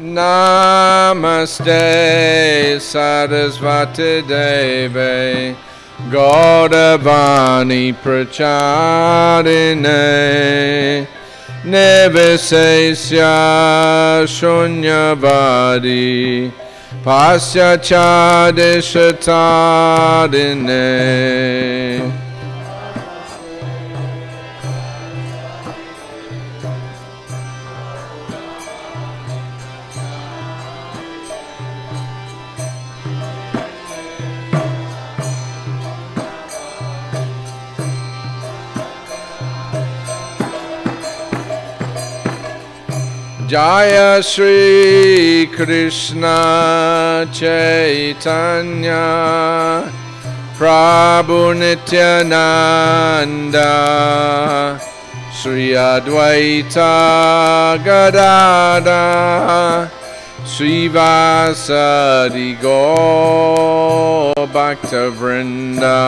Namaste Sarasvati Deve Gaudavani Pracharine Nivesesya Shunyavadi Pasya Chadishatadine. Jaya Shri Krishna Chaitanya Prabhu Nityananda Shri Advaita Gadada Shri Vasadi Gaur Bhakta Vrinda.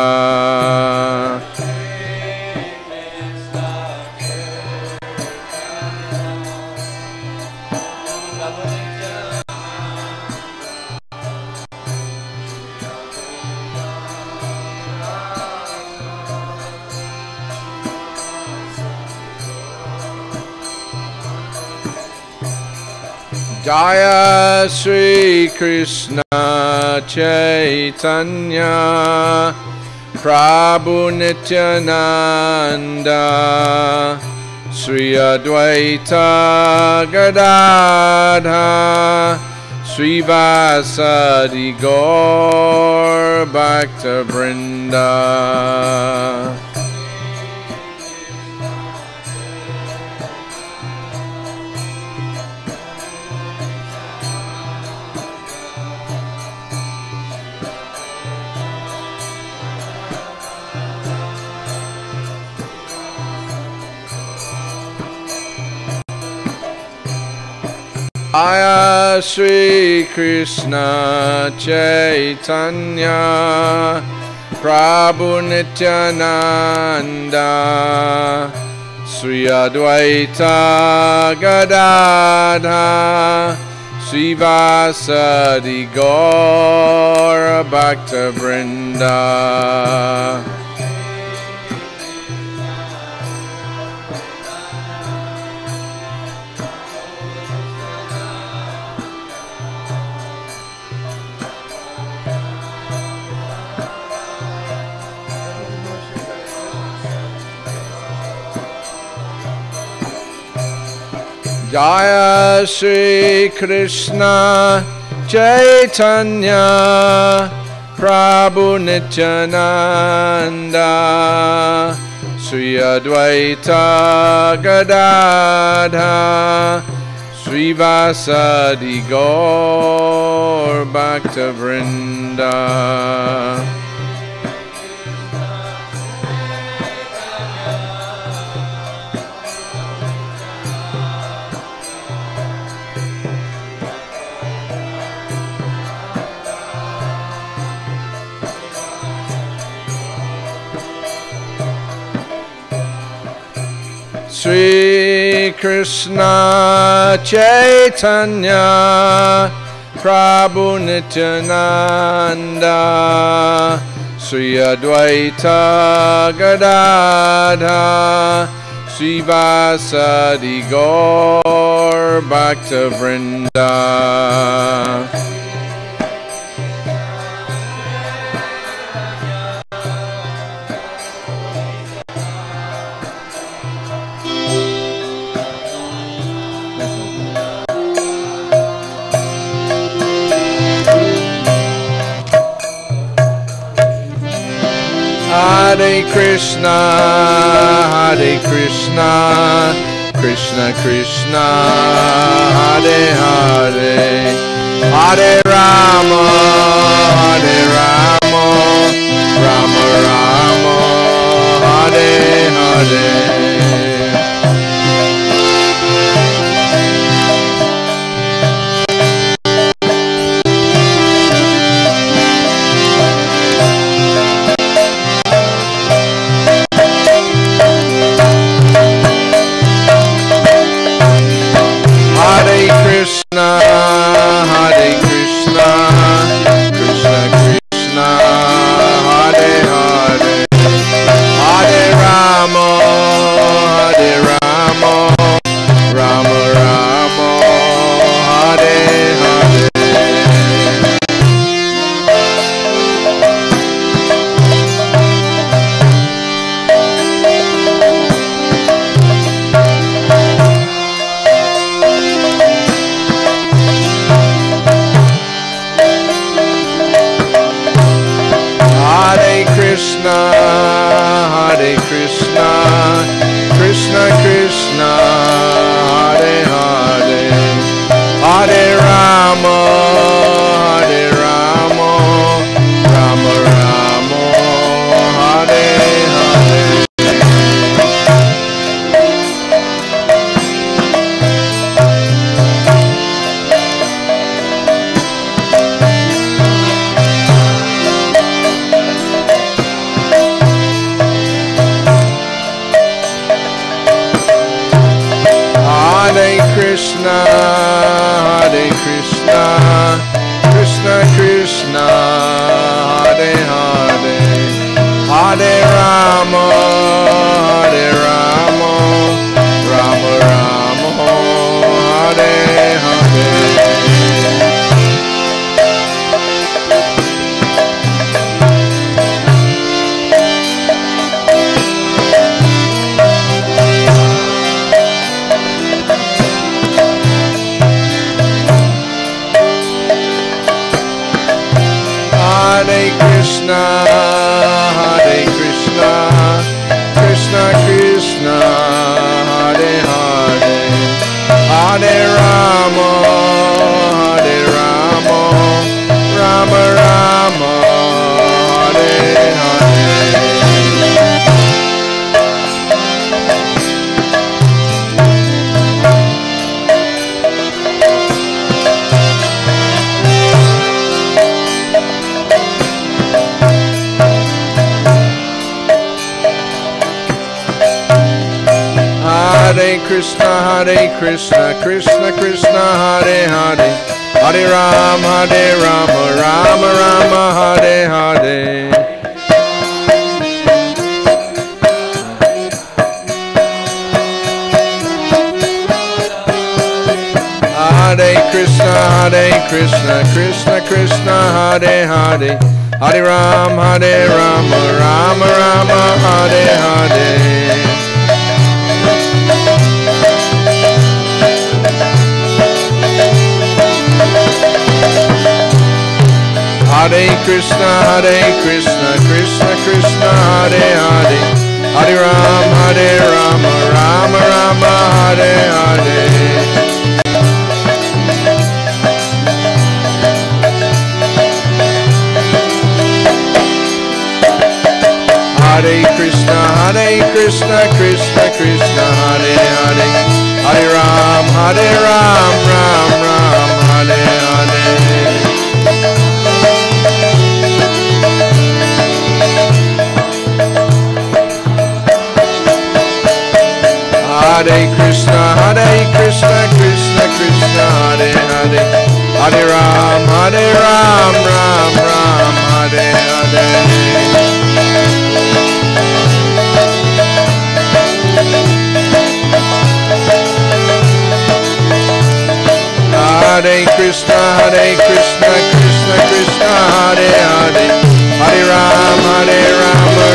Jaya Shri Krishna Chaitanya Prabhu Nityananda Shri Advaita Gadadha Shri Vasadi Gaur Bhakta Vrinda. Jaya Shri Krishna Chaitanya Prabhu Nityananda Shri Advaita Gadadha Shri Vasadi Gaur Bhakta Vrinda. Jaya Shri Krishna Chaitanya Prabhu Nityananda Shri Advaita Gadadha Shri Vasadi Gaur Bhakta Vrinda. Shri Krishna Chaitanya Prabhu Nityananda Shri Advaita Gadadha Shri Vasadi Gaur Bhakta Vrinda. Hare Krishna, Hare Krishna, Krishna Krishna, Hare Hare, Hare Rama, Hare Rama, Rama Rama, Hare Hare. Krishna Hare Krishna, Hare Krishna, Krishna Krishna, Hare Hare, Hare Rama, Hare Rama, Rama Rama, Hare Hare. Hare Krishna, Hare Krishna, Krishna Krishna, Hare Hare, Hare Rama, Hare Rama, Rama Rama, Hare Hare. Hare Krishna, Hare Krishna, Krishna Krishna, Hare Hare, Hare Rama, Rama Rama, Hare Hare. Hare Krishna, Hare Krishna, Krishna Krishna, Hare Hare, Hare Rama, Rama Rama, Hare Hare. Hare Krishna, Hare Krishna, Krishna Krishna, Hare Hare, Hare Rama, Rama Rama, Hare Hare. Hare Krishna, Hare Krishna, Krishna Krishna, Hare Hare, Hare Rama, Rama Rama, Hare Hare. Hare Krishna, Hare Krishna, Krishna Krishna, Hare Hare, Hare Rama, Rama Rama, Hare Hare. Hare Krishna, Hare Krishna, Krishna Krishna, Hare Hare, Hare Rama, Rama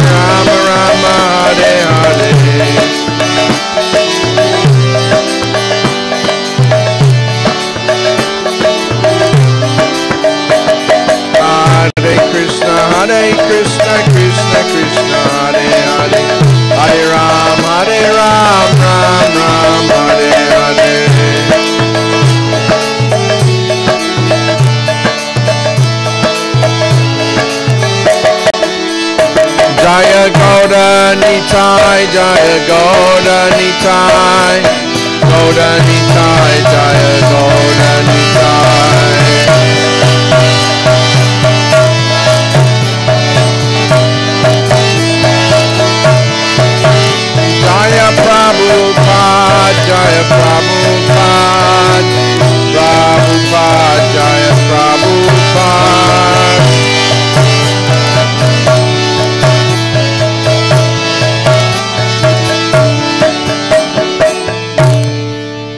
Rama, Hare Hare. Hare Krishna, Hare Krishna, Krishna Krishna, Hare Hare, Hare Rama, Rama Rama, Hare Hare. Jaya Gauda Nitai, Jaya Gauda Nitai, Gauda Nitai, Jaya Gauda Nitai. Jaya Prabhupada, Jaya Prabhupada, Prabhupada, Jaya Prabhupada.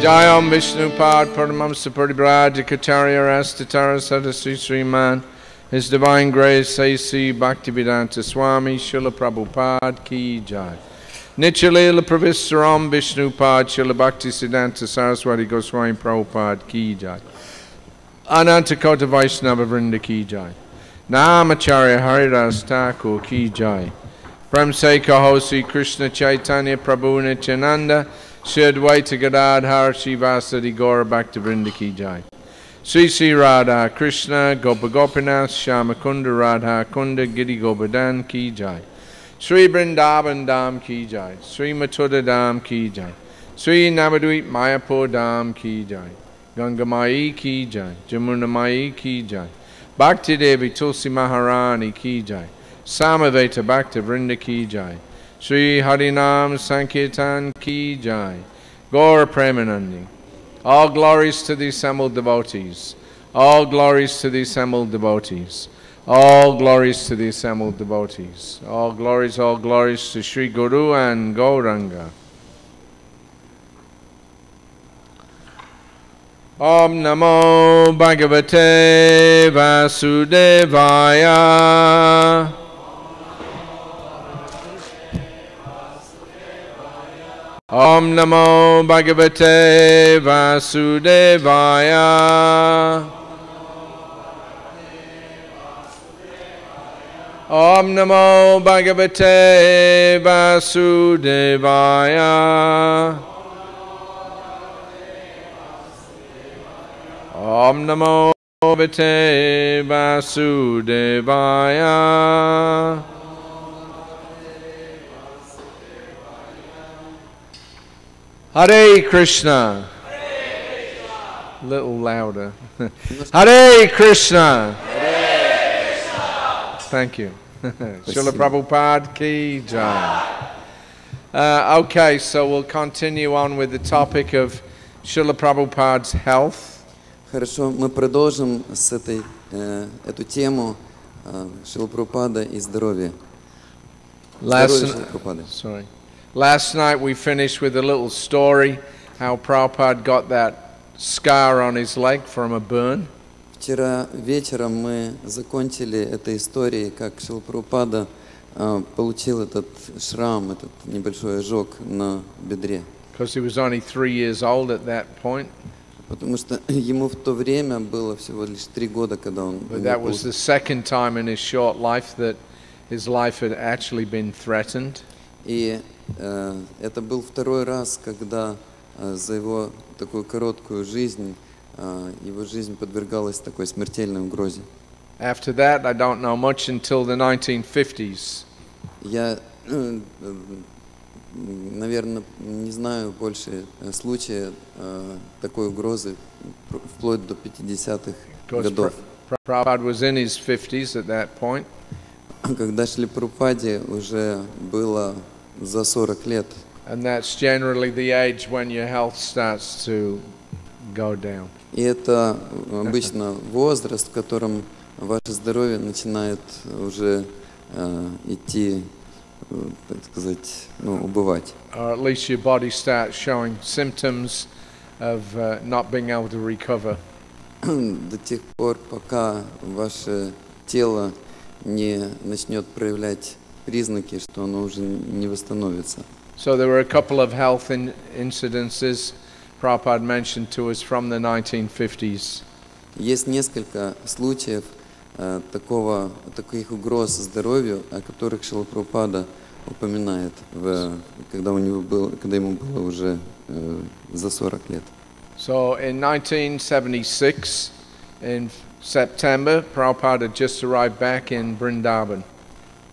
Jayam Vishnupad Paramamsa Paribraj Kacharya Rastatara Sadasri Sriman, His Divine Grace A.C. Bhaktivedanta Swami Srila Prabhupada Ki Jai. Nityalila Pravisaram Vishnupad Srila Bhakti Siddhanta Saraswati Goswami Prabhupada Ki Jai. Ananta Kota Vaishnava Vrinda Ki Jai. Namacharya Haridas Thakur Ki Jai. Prem Se Kahosi Krishna Chaitanya Prabhu Nityananda Shri Advaita Gadadhar Shivasadi Gaura Bhakta Vrinda Ki Jai. Sri Sri Radha Krishna Gopa Gopinath Shamakunda Radha Kunda Giri Govardhan Ki Jai. Sri Vrindavan Dham Ki Jai. Sri Mathura Dham Ki Jai. Sri Navadvip Mayapur Dham Ki Jai. Ganga Mai Ki Jai. Jamuna Mai Ki Jai. Bhakti Devi Tulsi Maharani Ki Jai. Samaveta Bhakta Vrinda Ki Jai. Sri Harinam Sankirtan Ki Jai. Gaura Premanandi. All glories to the assembled devotees. All glories to the assembled devotees. All glories to the assembled devotees. All glories to Sri Guru and Gauranga. Om Namo Bhagavate Vasudevaya. Om Namo Bhagavate Vasudevaya. Om Namo Bhagavate Vasudevaya. Om Namo Bhagavate Vasudevaya. Hare Krishna. A little louder. Hare Krishna. Thank you. Srila Prabhupada ki jai. Okay, so we'll continue on with the topic of Srila Prabhupada's health. Хорошо, мы продолжим с эту тему Шрила Прабхупада и здоровья. Last night we finished with a little story how Prabhupada got that scar on his leg from a burn. Вчера вечером мы закончили этой историей, как Шрила Прабхупада получил этот шрам, этот небольшой ожог на бедре. Because he was only 3 years old at that point. Потому что ему в то время было всего лишь 3 года, когда он... But that was the second time in his short life that his life had actually been threatened. И это был второй раз, когда за его такую короткую жизнь его жизнь подвергалась такой смертельной угрозе. After that, I don't know much until the 1950s. Я, наверное, не знаю больше случая такой угрозы вплоть до 50-х годов. Prabhupada was in his 50s at that point. Когда Шриле Прабхупаде уже было за 40 лет. And that's generally the age when your health starts to go down. И это обычно возраст, в котором ваше здоровье начинает уже идти, так сказать, убывать. Or at least your body starts showing symptoms of not being able to recover. До тех пор, пока ваше тело не начнет проявлять признаки, что оно уже не восстановится. So there were a couple of health incidences Prabhupada mentioned to us from the 1950s. Есть несколько случаев таких угроз здоровью, о которых Шрила Прабхупада упоминает, когда ему было уже за 40 лет. So in 1976, in September, Prabhupada had just arrived back in Vrindavan.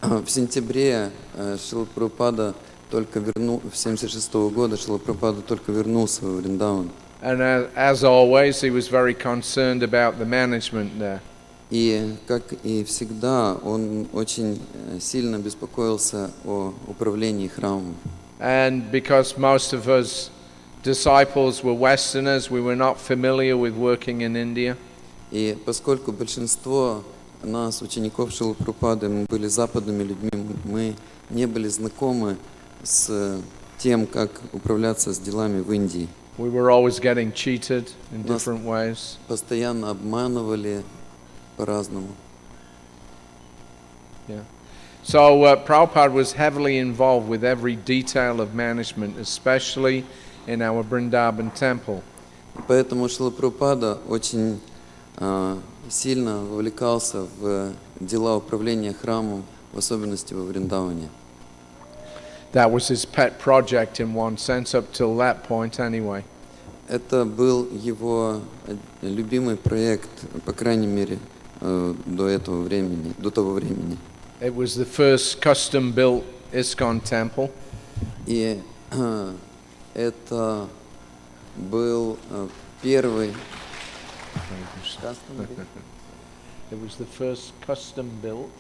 В сентябре Шрила Прабхупада только вернулся, в 1976 года Шрила Прабхупада только вернулся в Вриндаван. And as always, he was very concerned about the management there. И, как и всегда, он очень сильно беспокоился о управлении храмом. And because most of us disciples were Westerners, we were not familiar with working in India. И поскольку большинство нас, учеников Шрилы Прабхупады, мы были западными людьми, мы не были знакомы с тем, как управляться с делами в Индии. We were always getting cheated in different ways. Постоянно обманывали по-разному. Yeah. So Prabhupada was heavily involved with every detail of management, especially in our Vrindavan temple. Поэтому Шрила Прабхупада очень сильно вовлекался в дела управления храмом, в особенности во Вриндаване. That was his pet project in one sense, up till that point anyway. Это был его любимый проект, по крайней мере, до того времени. It was the first custom-built ISKCON temple. И это был первый. It was the first custom-built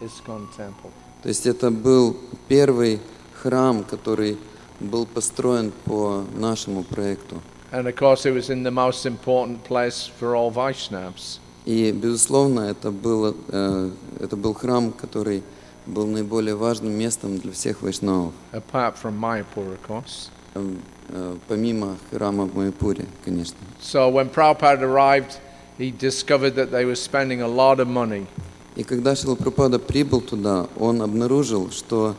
ISKCON temple. То есть это был первый храм, который был построен по нашему проекту. And of course, it was in the most important place for all Vaishnavas. И, безусловно, это был храм, который был наиболее важным местом для всех вайшнавов. Apart from Mayapur, of course. Помимо храма в Майяпуре, конечно. So when Prabhupada arrived, he discovered that they were spending a lot of money. И когда Шрила Прабхупада прибыл туда, он обнаружил, что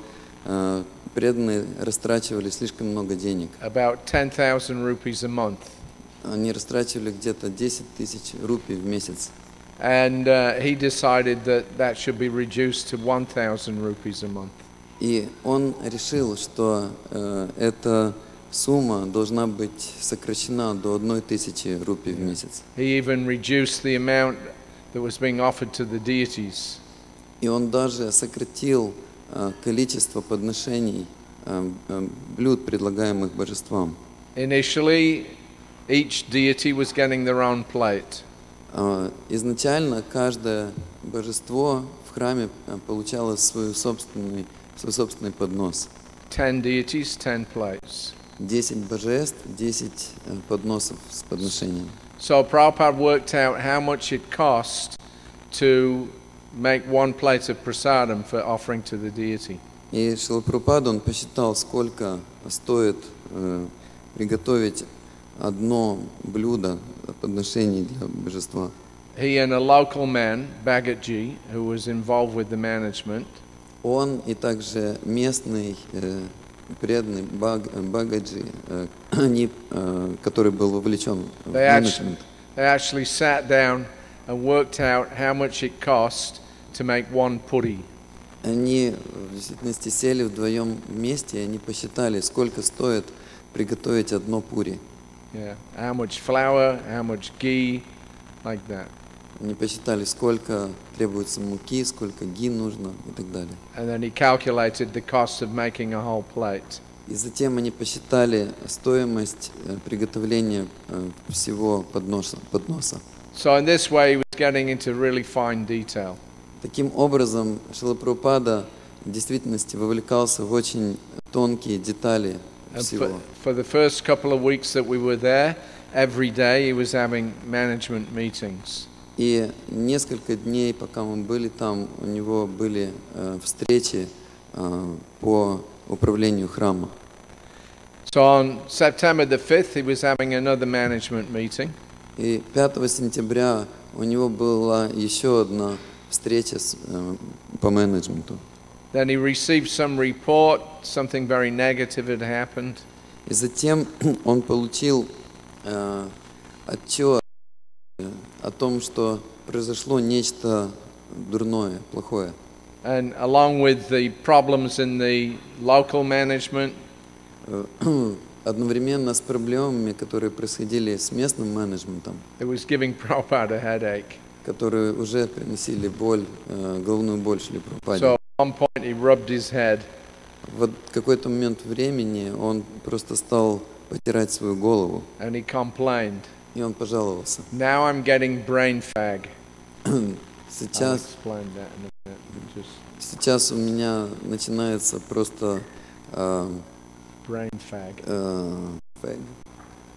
преданные растрачивали слишком много денег. About 10,000 rupees a month. Они растрачивали где-то 10 тысяч рупий в месяц. And he decided that should be reduced to 1,000 rupees a month. И он решил, что эта сумма должна быть сокращена до 1000 рупий в месяц. He even reduced the amount that was being offered to the deities. И он даже сократил количество подношений, блюд, предлагаемых божествам. Initially, each deity was getting their own plate. Изначально каждое божество в храме получало свой собственный поднос. 10 deities, 10 plates. 10 божеств, 10 подносов с подношением. So Prabhupada worked out how much it cost to make one plate of prasadam for offering to the deity. И Шрила Прабхупада, он посчитал, сколько стоит приготовить одно блюдо подношений для божества. He and a local man, Bhagatji, who was involved with the management, Он и также местный преданный Бхагаджи, который был вовлечен в менеджмент. they actually sat down and worked out how much it cost to make one puri. Они в действительности сели вдвоем вместе, и они посчитали, сколько стоит приготовить одно пури. Yeah, how much flour, how much ghee, like that. Они посчитали, сколько требуется муки, сколько ги нужно и так далее. And then he calculated the cost of making a whole plate. И затем они посчитали стоимость приготовления всего подноса. So in this way he was getting into really fine detail. Таким образом, Шрила Прабхупада в действительности вовлекался в очень тонкие детали всего. For the first couple of weeks that we were there, every day he was having management meetings. И несколько дней, пока мы были там, у него были встречи по управлению храма. So on September the 5th, he was having another management meeting. И 5 сентября у него была еще одна встреча по менеджменту. Then he received some report, something very negative had happened. И затем он получил отчет о том, что произошло нечто дурное, плохое. And along with the problems in the local management, Одновременно с проблемами, которые происходили с местным менеджментом, it was giving Prabhupada a headache. которые уже приносили боль, головную боль Шриле Прабхупаде. So at one point he rubbed his head. В какой-то момент времени он просто стал потирать свою голову, And he complained. и он пожаловался. Now I'm getting brain fag. I'll Сейчас explain that in a minute. Just у меня начинается просто brain fag. фэг.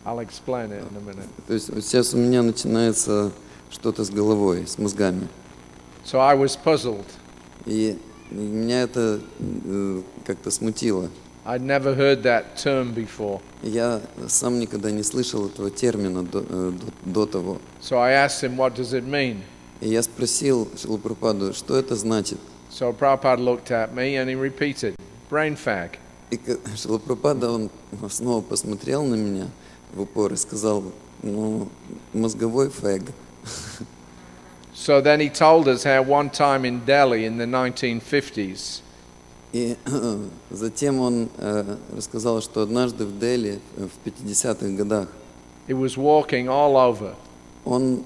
I'll explain it in a minute. То есть сейчас у меня начинается что-то с головой, с мозгами. So I was puzzled. И меня это как-то смутило. I'd never heard that term before. Я сам никогда не слышал этого термина до того. So I asked him, what does it mean? И я спросил Шрилу Прабхупаду, что это значит. So Prabhupada looked at me and he repeated, brain fag. И Шрила Прабхупада, он снова посмотрел на меня в упор и сказал, мозговой фэг. So then he told us how one time in Delhi in the 1950s, И затем он рассказал, что однажды в Дели в 50-х годах he was walking all over он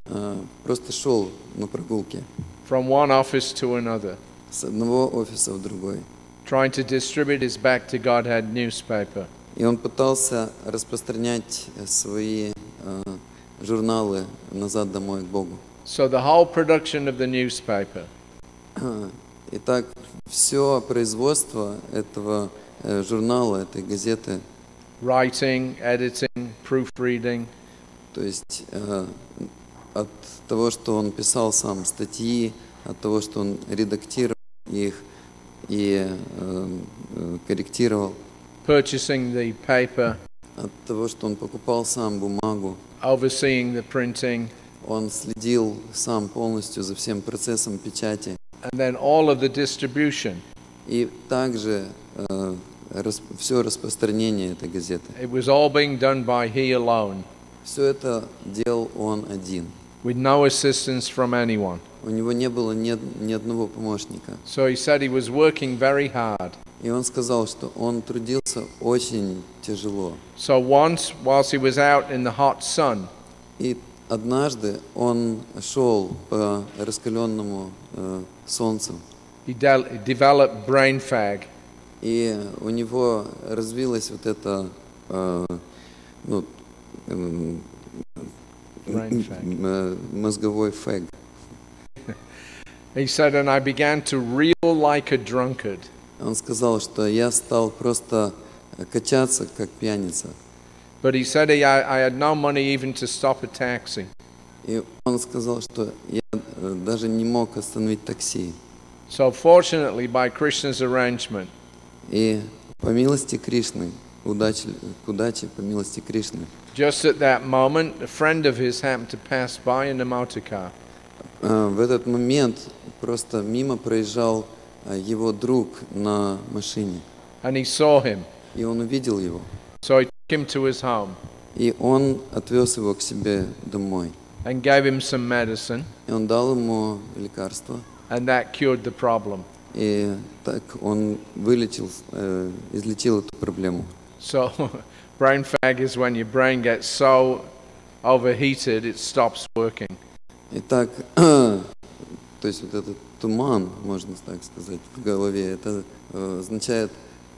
просто шел на прогулке from one office to another, с одного офиса в другой. trying to distribute his Back to Godhead newspaper. И он пытался распространять свои журналы назад домой к Богу. So the whole production of the newspaper Итак, все производство этого журнала, этой газеты writing, editing, proofreading. То есть от того, что он писал сам статьи, от того, что он редактировал их и корректировал, Purchasing the paper, от того, что он покупал сам бумагу, overseeing the printing, он следил сам полностью за всем процессом печати. and then all of the distribution. И также все распространение этой газеты. It was all being done by he alone, Все это делал он один. with no assistance from anyone. У него не было ни одного помощника. So he said he was working very hard. И он сказал, что он трудился очень тяжело. So once, whilst he was out in the hot sun, И однажды он шел по раскаленному солнцу, he developed brain fag. и у него развилась вот эта Brain fag. мозговой фэг. He said, and I began to reel like a drunkard. Он сказал, что я стал просто качаться, как пьяница. But he said I had no money even to stop a taxi. И он сказал, что я даже не мог остановить такси. So fortunately, by Krishna's arrangement, И по милости Кришны, к удаче, по милости Кришны, just at that moment, a friend of his happened to pass by in a motor car. в этот момент просто мимо проезжал его друг на машине. And he saw him. И он увидел его. So he took him to his home И он отвез его к себе домой. and gave him some medicine, И он дал ему лекарство. and that cured the problem. И так он излечил эту проблему. So brain fag is when your brain gets so overheated it stops working. Итак, то есть вот этот туман, можно так сказать, в голове, это означает,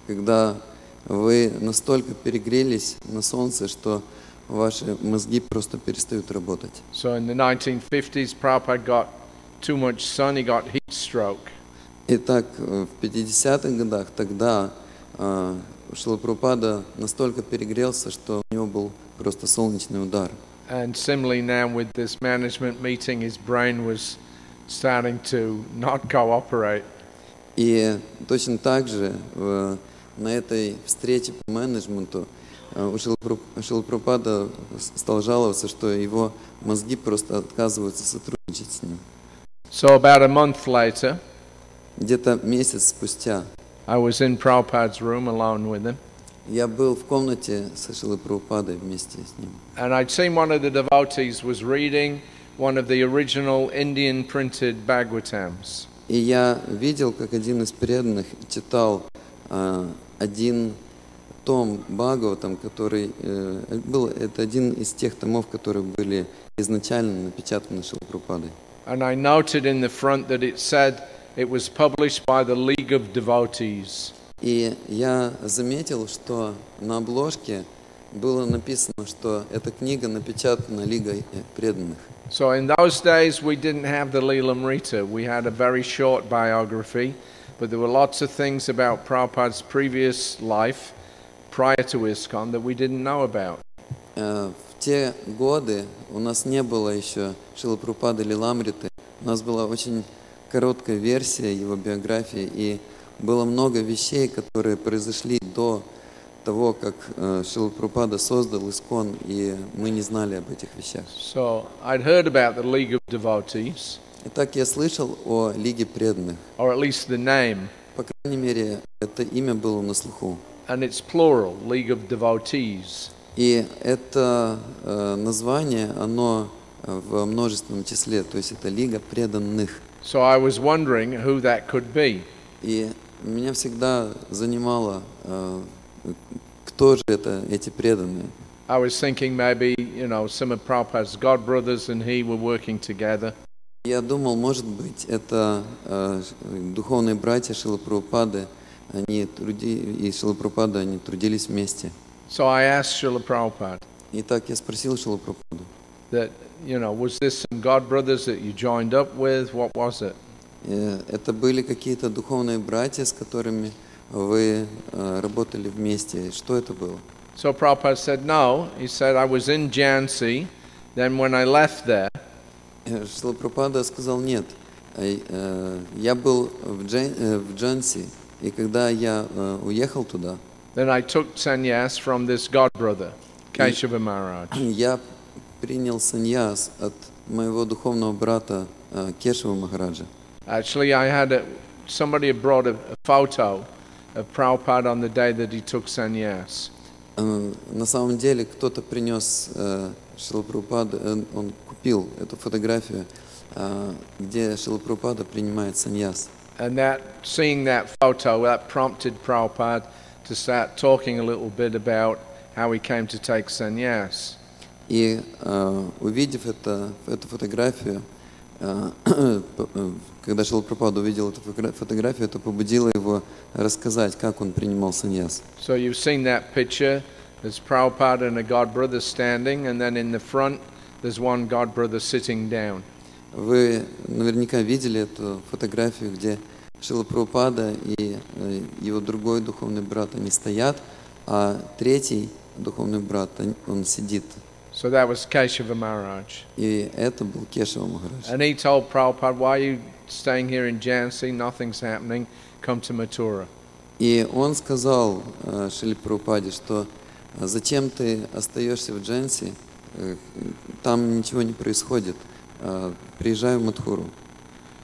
когда вы настолько перегрелись на солнце, что ваши мозги просто перестают работать. So in the 1950s, Prabhupada got too much sun, he got heat stroke. Итак, в 50-х годах тогда Шрила Прабхупада настолько перегрелся, что у него был просто солнечный удар. And similarly now with this management meeting, his brain was starting to not cooperate. И точно так же на этой встрече по менеджменту Шрила Прабхупада стал жаловаться, что его мозги просто отказываются сотрудничать с ним. So about a month later, Где-то месяц спустя I was in Prabhupada's room alone with him, я был в комнате со Шрилой Прабхупадой вместе с ним. and I'd seen one of the devotees was reading one of the original Indian printed Bhagavatams. И я видел, как один из преданных читал один том Бхагаватам, который это один из тех томов, которые были изначально напечатаны Шрилой Прабхупадой. And I noted in the front that it said it was published by the League of Devotees. И я заметил, что на обложке было написано, что эта книга напечатана Лигой преданных. So in those days we didn't have the Leelamrita. We had a very short biography, but there were lots of things about Prabhupada's previous life prior to ISKCON that we didn't know about. В те годы у нас не было еще Шрилы Прабхупады Лиламриты. У нас была очень короткая версия его биографии, и было много вещей, которые произошли до того, как Шрила Прабхупада создал ISKCON, и мы не знали об этих вещах. So I'd heard about the League of Devotees, Итак, я слышал о Лиге преданных. or at least the name, По крайней мере, это имя было на слуху. and it's plural, League of Devotees. И это название, оно в множественном числе, то есть это Лига преданных. So I was wondering who that could be. И меня всегда занимало, кто же это, эти преданные. I was thinking maybe, some of Prabhupada's god brothers and he were working together. Я думал, может быть, это духовные братья Шрилы Прабхупады, и Шрила Прабхупада, они трудились вместе. So I asked Srila Prabhupada Итак, я спросил Шрилу Прабхупаду, that, was this some god brothers that you joined up with? What was it? это были какие-то духовные братья, с которыми вы работали вместе? Что это было? So Prabhupada said, no. He said, I was in Jhansi. Then when I left there, Шрила Прабхупада сказал, нет, я был в Джанси, и когда я уехал туда, then I took sannyas from this god brother, Keshava Maharaj. я принял саньяс от моего духовного брата Кешава Махараджа. Actually, somebody had brought a photo of Prabhupada on the day that he took sannyas. На самом деле кто-то принес Шрила Прабхупада, он купил эту фотографию, где Шрила Прабхупада принимает саньяс. And seeing that photo, that prompted Prabhupada to start talking a little bit about how he came to take sannyas. И увидев эту фотографию, когда Шрила Прабхупада увидел эту фотографию, это побудило его рассказать, как он принимал саньяс. So you've seen that picture. There's Prabhupada and a god brother standing, and then in the front there's one god brother sitting down. Вы наверняка видели эту фотографию, где Шрила Прабхупада и его другой духовный брат, они стоят, а третий духовный брат, он сидит. So that was Keshava Maharaj. И это был Кешава Махарадж. And he told Prabhupada, why are you staying here in Jhansi? Nothing's happening. Come to Mathura. И он сказал Шриле Прабхупаде, что зачем ты остаешься в Джанси, там ничего не происходит, приезжай в Мадхуру.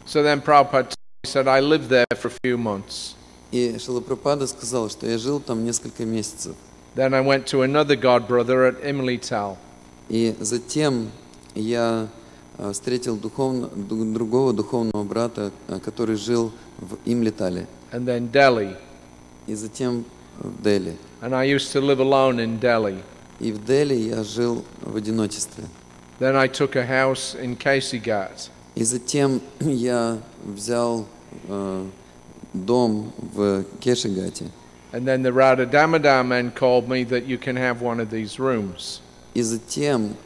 So then Prabhupada said, I lived there for a few months. И Шрила Прабхупада сказал, что я жил там несколько месяцев. Then I went to another god brother at Imlital. И затем я встретил другого духовного брата, который жил в Имлитале. And then Delhi. И затем в Дели. And I used to live alone in Delhi. И в Дели я жил в одиночестве. Then I took a house in Kesighat. И затем я взял дом в Кешигате. And then the Radha Damodar men called me that you can have one of these rooms. И затем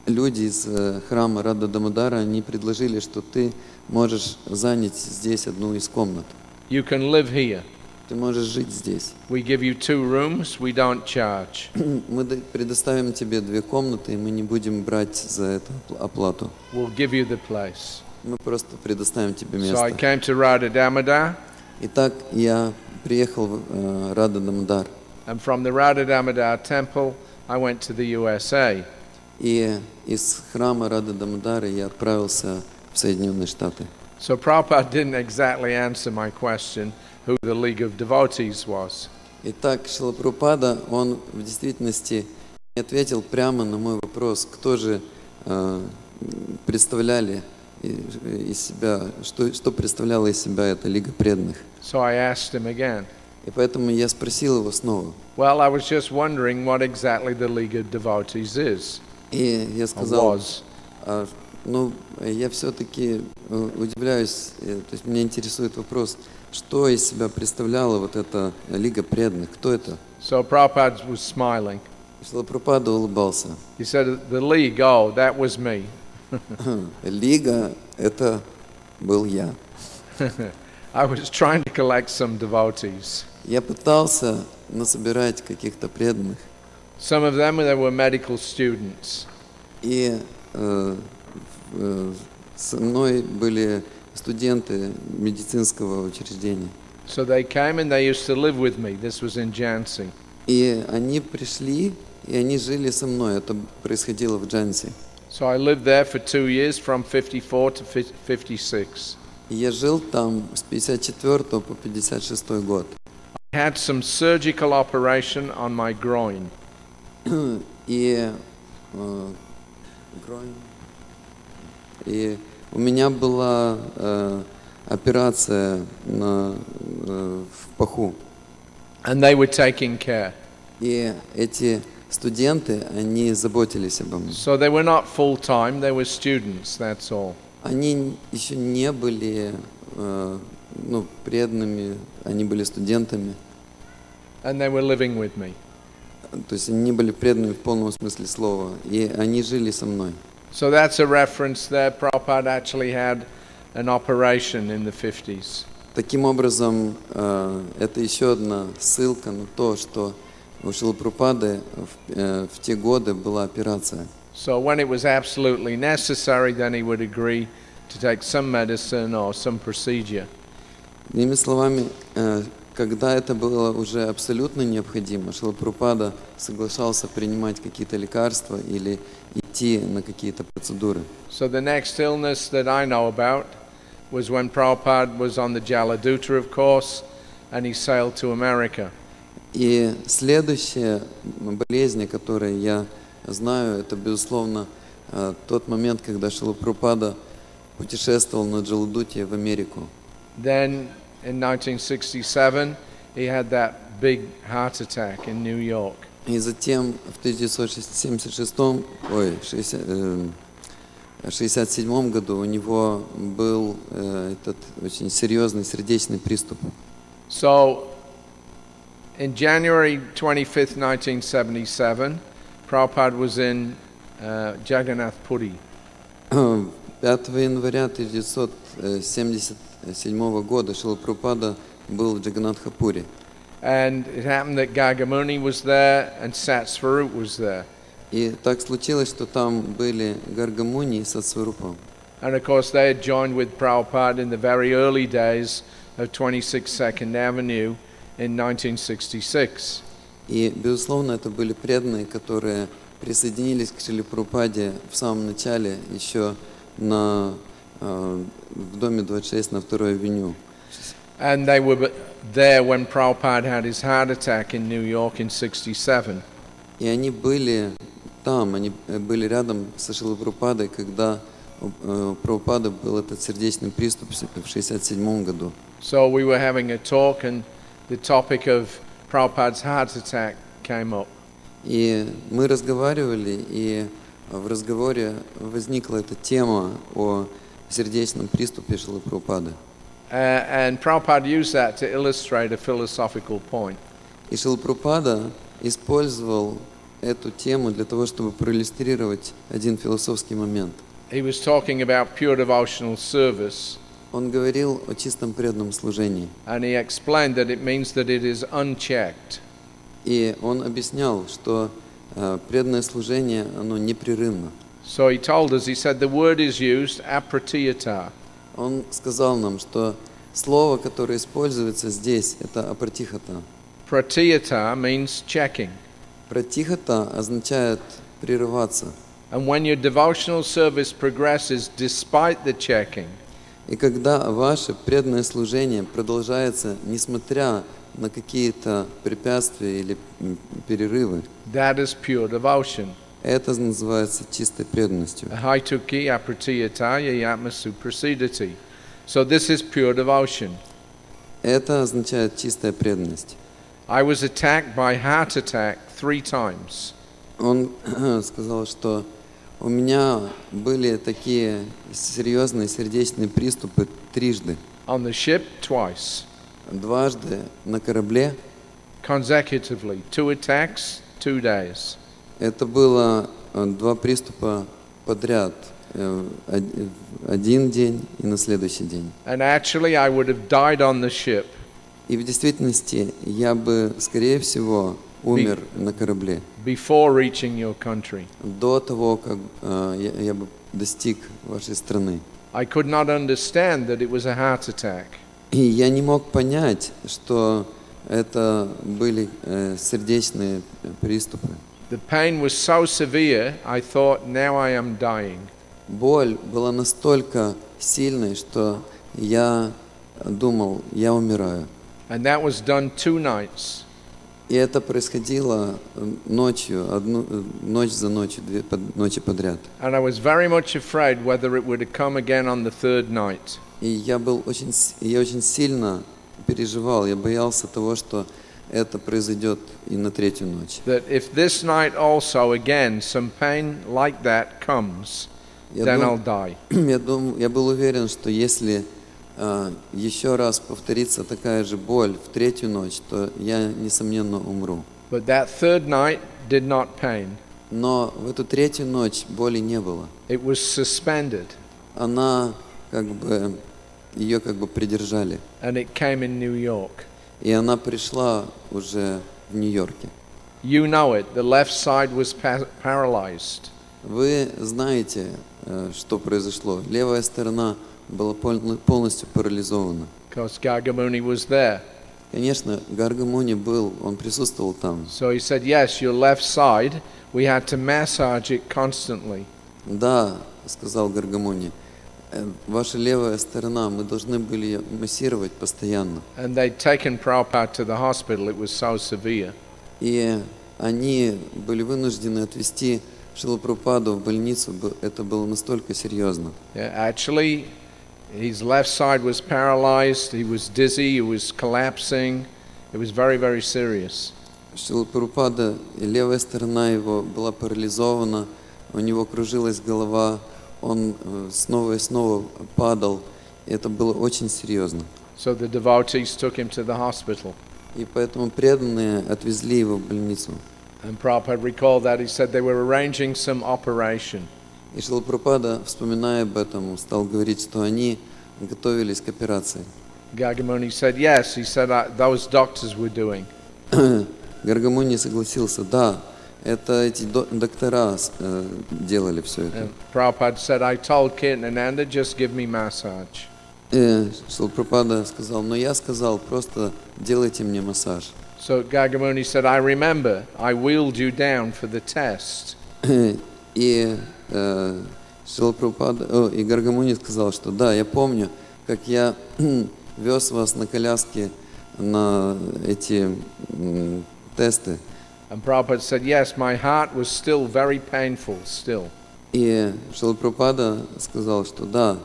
люди из храма Рада Дамодара, они предложили, что ты можешь занять здесь одну из комнат. You can live here. Ты можешь жить здесь. We give you 2 rooms, we don't charge. Мы предоставим тебе 2 комнаты, и мы не будем брать за это оплату. We'll give you the place. Мы просто предоставим тебе So I место. came to Radha Damodar. Итак, я приехал в Рада Дамодар. And from the Radha Damodar temple, I went to the USA. И из храма Рада Дамодара я отправился в Соединенные Штаты. So Prabhupada didn't exactly answer my question, who the League of Devotees was. Итак, Шрила Прабхупада, он в действительности не ответил прямо на мой вопрос, кто же представляли из себя, что представляла из себя эта Лига преданных. So I asked him again. И поэтому я спросил его снова. Well, I was just wondering what exactly the League of Devotees is. И я сказал, я все-таки удивляюсь, то есть меня интересует вопрос, что из себя представляла вот эта Лига преданных, кто это? So Prabhupada was smiling. Шрила Прабхупада улыбался. He said, the League, oh, that was me. Лига, это был я. I was trying to collect some devotees. Я пытался насобирать каких-то преданных. Some of them they were medical students. И со мной были студенты медицинского учреждения. So they came and they used to live with me. This was in Jhansi. И они пришли, и они жили со мной. Это происходило в Джанси. So I lived there for 2 years, from 54 to 56. И я жил там с 54 по 56 год. I had some surgical operation on my groin. И у меня была операция в паху. And they were taking care. И эти студенты, они заботились обо мне. So they were not full-time, they were students, that's all. Они еще не были преданными, они были студентами. And they were living with me. То есть они не были преданными в полном смысле слова, и они жили со мной. So that's a reference there. Prabhupada actually had an operation in the 50s. Таким образом, это еще одна ссылка на то, что у Шрилы Прабхупады в те годы была операция. So when it was absolutely necessary, then he would agree to take some medicine or some procedure. Иными словами, когда это было уже абсолютно необходимо, Шрила Прабхупада соглашался принимать какие-то лекарства или идти на какие-то процедуры. So the next illness that I know about was when Prabhupada was on the Jaladuta, of course, and he sailed to America. И следующая болезнь, о которой я знаю, это, безусловно, тот момент, когда Шрила Прабхупада путешествовал на Джаладуте в Америку. Then in 1967, he had that big heart attack in New York. И затем в 1967 году у него был этот очень серьезный сердечный приступ. So in January 25th, 1977, Prabhupada was in Jagannath Puri. 5 января 1977 года Шрила Прабхупада был в Джаганнатхапуре. And it happened that Gagamuni was there and Satsvarup was there. И так случилось, что там были Гаргамуни и Сатсварупа. And of course they had joined with Prabhupada in the very early days of 26 Second Avenue in 1966. И, безусловно, это были преданные, которые присоединились к Шриле Прабхупаде в самом начале, еще в доме 26 на 2-й авеню. And they were there when Prabhupada had his heart attack in New York in 67. И они были там, они были рядом со Шрилой Прабхупадой, когда у Прабхупады был этот сердечный приступ в 67 году. So we were having a talk and the topic of Prabhupada's heart attack came up. И мы разговаривали, и в разговоре возникла эта тема о сердечном приступе Шрилы Прабхупады. And Prabhupada used that to illustrate a philosophical point. И Шрила Прабхупада использовал эту тему для того, чтобы проиллюстрировать один философский момент. He was talking about pure devotional service. Он говорил о чистом преданном служении. And he explained that it means that it is unchecked. И он объяснял, что преданное служение, оно непрерывно. So he told us, he said the word is used, apratiyata. Он сказал нам, что слово, которое используется здесь, это апратихата. Pratiyata means checking. Пратихата означает прерываться. And when your devotional service progresses despite the checking, И когда ваше преданное служение продолжается, несмотря на какие-то препятствия или перерывы, that is pure devotion. это называется чистой преданностью. Haituki apratiyata yayatma suprasidati. So this is pure devotion. Это означает чистая преданность. I was attacked by heart attack 3 times. Он сказал, что у меня были такие серьезные сердечные приступы трижды. On the ship, twice. Дважды на корабле. Consecutively, 2 attacks, 2 days. Это было 2 приступа подряд. Один день и на следующий день. And actually I would have died on the ship. И в действительности я бы, скорее всего, умер на корабле. Before reaching your country. До того, как я бы достиг вашей страны. I could not understand that it was a heart attack. И я не мог понять, что это были сердечные приступы. The pain was so severe, I thought, now I am dying. Боль была настолько сильной, что я думал, я умираю. And that was done 2 nights. И это происходило ночью, ночь за ночью, 2 ночи подряд. And I was very much afraid whether it would come again on the 3rd night. И я очень сильно переживал, я боялся того, что это произойдет и на 3-ю ночь. That if this night also again some pain like that comes, then I'll die. Я был уверен, что если еще раз повторится такая же боль в 3-ю ночь, то я, несомненно, умру. But that 3rd night did not pain. Но в эту 3-ю ночь боли не было. It was suspended. Она как бы ее как бы придержали. and it came in New York. И она пришла уже в Нью-Йорке. You know it, the left side was paralyzed. Вы знаете, что произошло. Левая сторона была полностью парализована. Because Gargamuni was there. Конечно, Гаргамуни был, он присутствовал там. So he said, yes, your left side, we had to massage it constantly. Да, сказал Гаргамуни, ваша левая сторона, мы должны были ее массировать постоянно. And they'd taken Prabhupada to the hospital, it was so severe. И они были вынуждены отвезти Шрилу Прабхупаду в больницу, это было настолько серьезно. Yeah, actually, his left side was paralyzed, he was dizzy, he was collapsing. It was very, very serious. Шрила Прабхупада, левая сторона его была парализована, у него кружилась голова, он снова и снова падал, и это было очень серьезно. So the devotees took him to the hospital. И поэтому преданные отвезли его в больницу. And Prabhupada recalled that, he said they were arranging some operation. И Шрила Прабхупада, вспоминая об этом, стал говорить, что они готовились к операции. Gargamuni said, yes, he said, those doctors were doing. Гаргамуни согласился, да, это эти доктора делали все это. And Prabhupada said, I told Kirtanananda, just give me massage. Шрила Прабхупада сказал, но я сказал, просто делайте мне массаж. So Gargamuni said, I remember, I wheeled you down for the test. И Шрила Прабхупада, и Гаргамуни сказал, что да, я помню, как я вез вас на коляске на эти тесты. And Prabhupada said, yes, my heart was still very painful, still. И Шрила Прабхупада сказал, что да,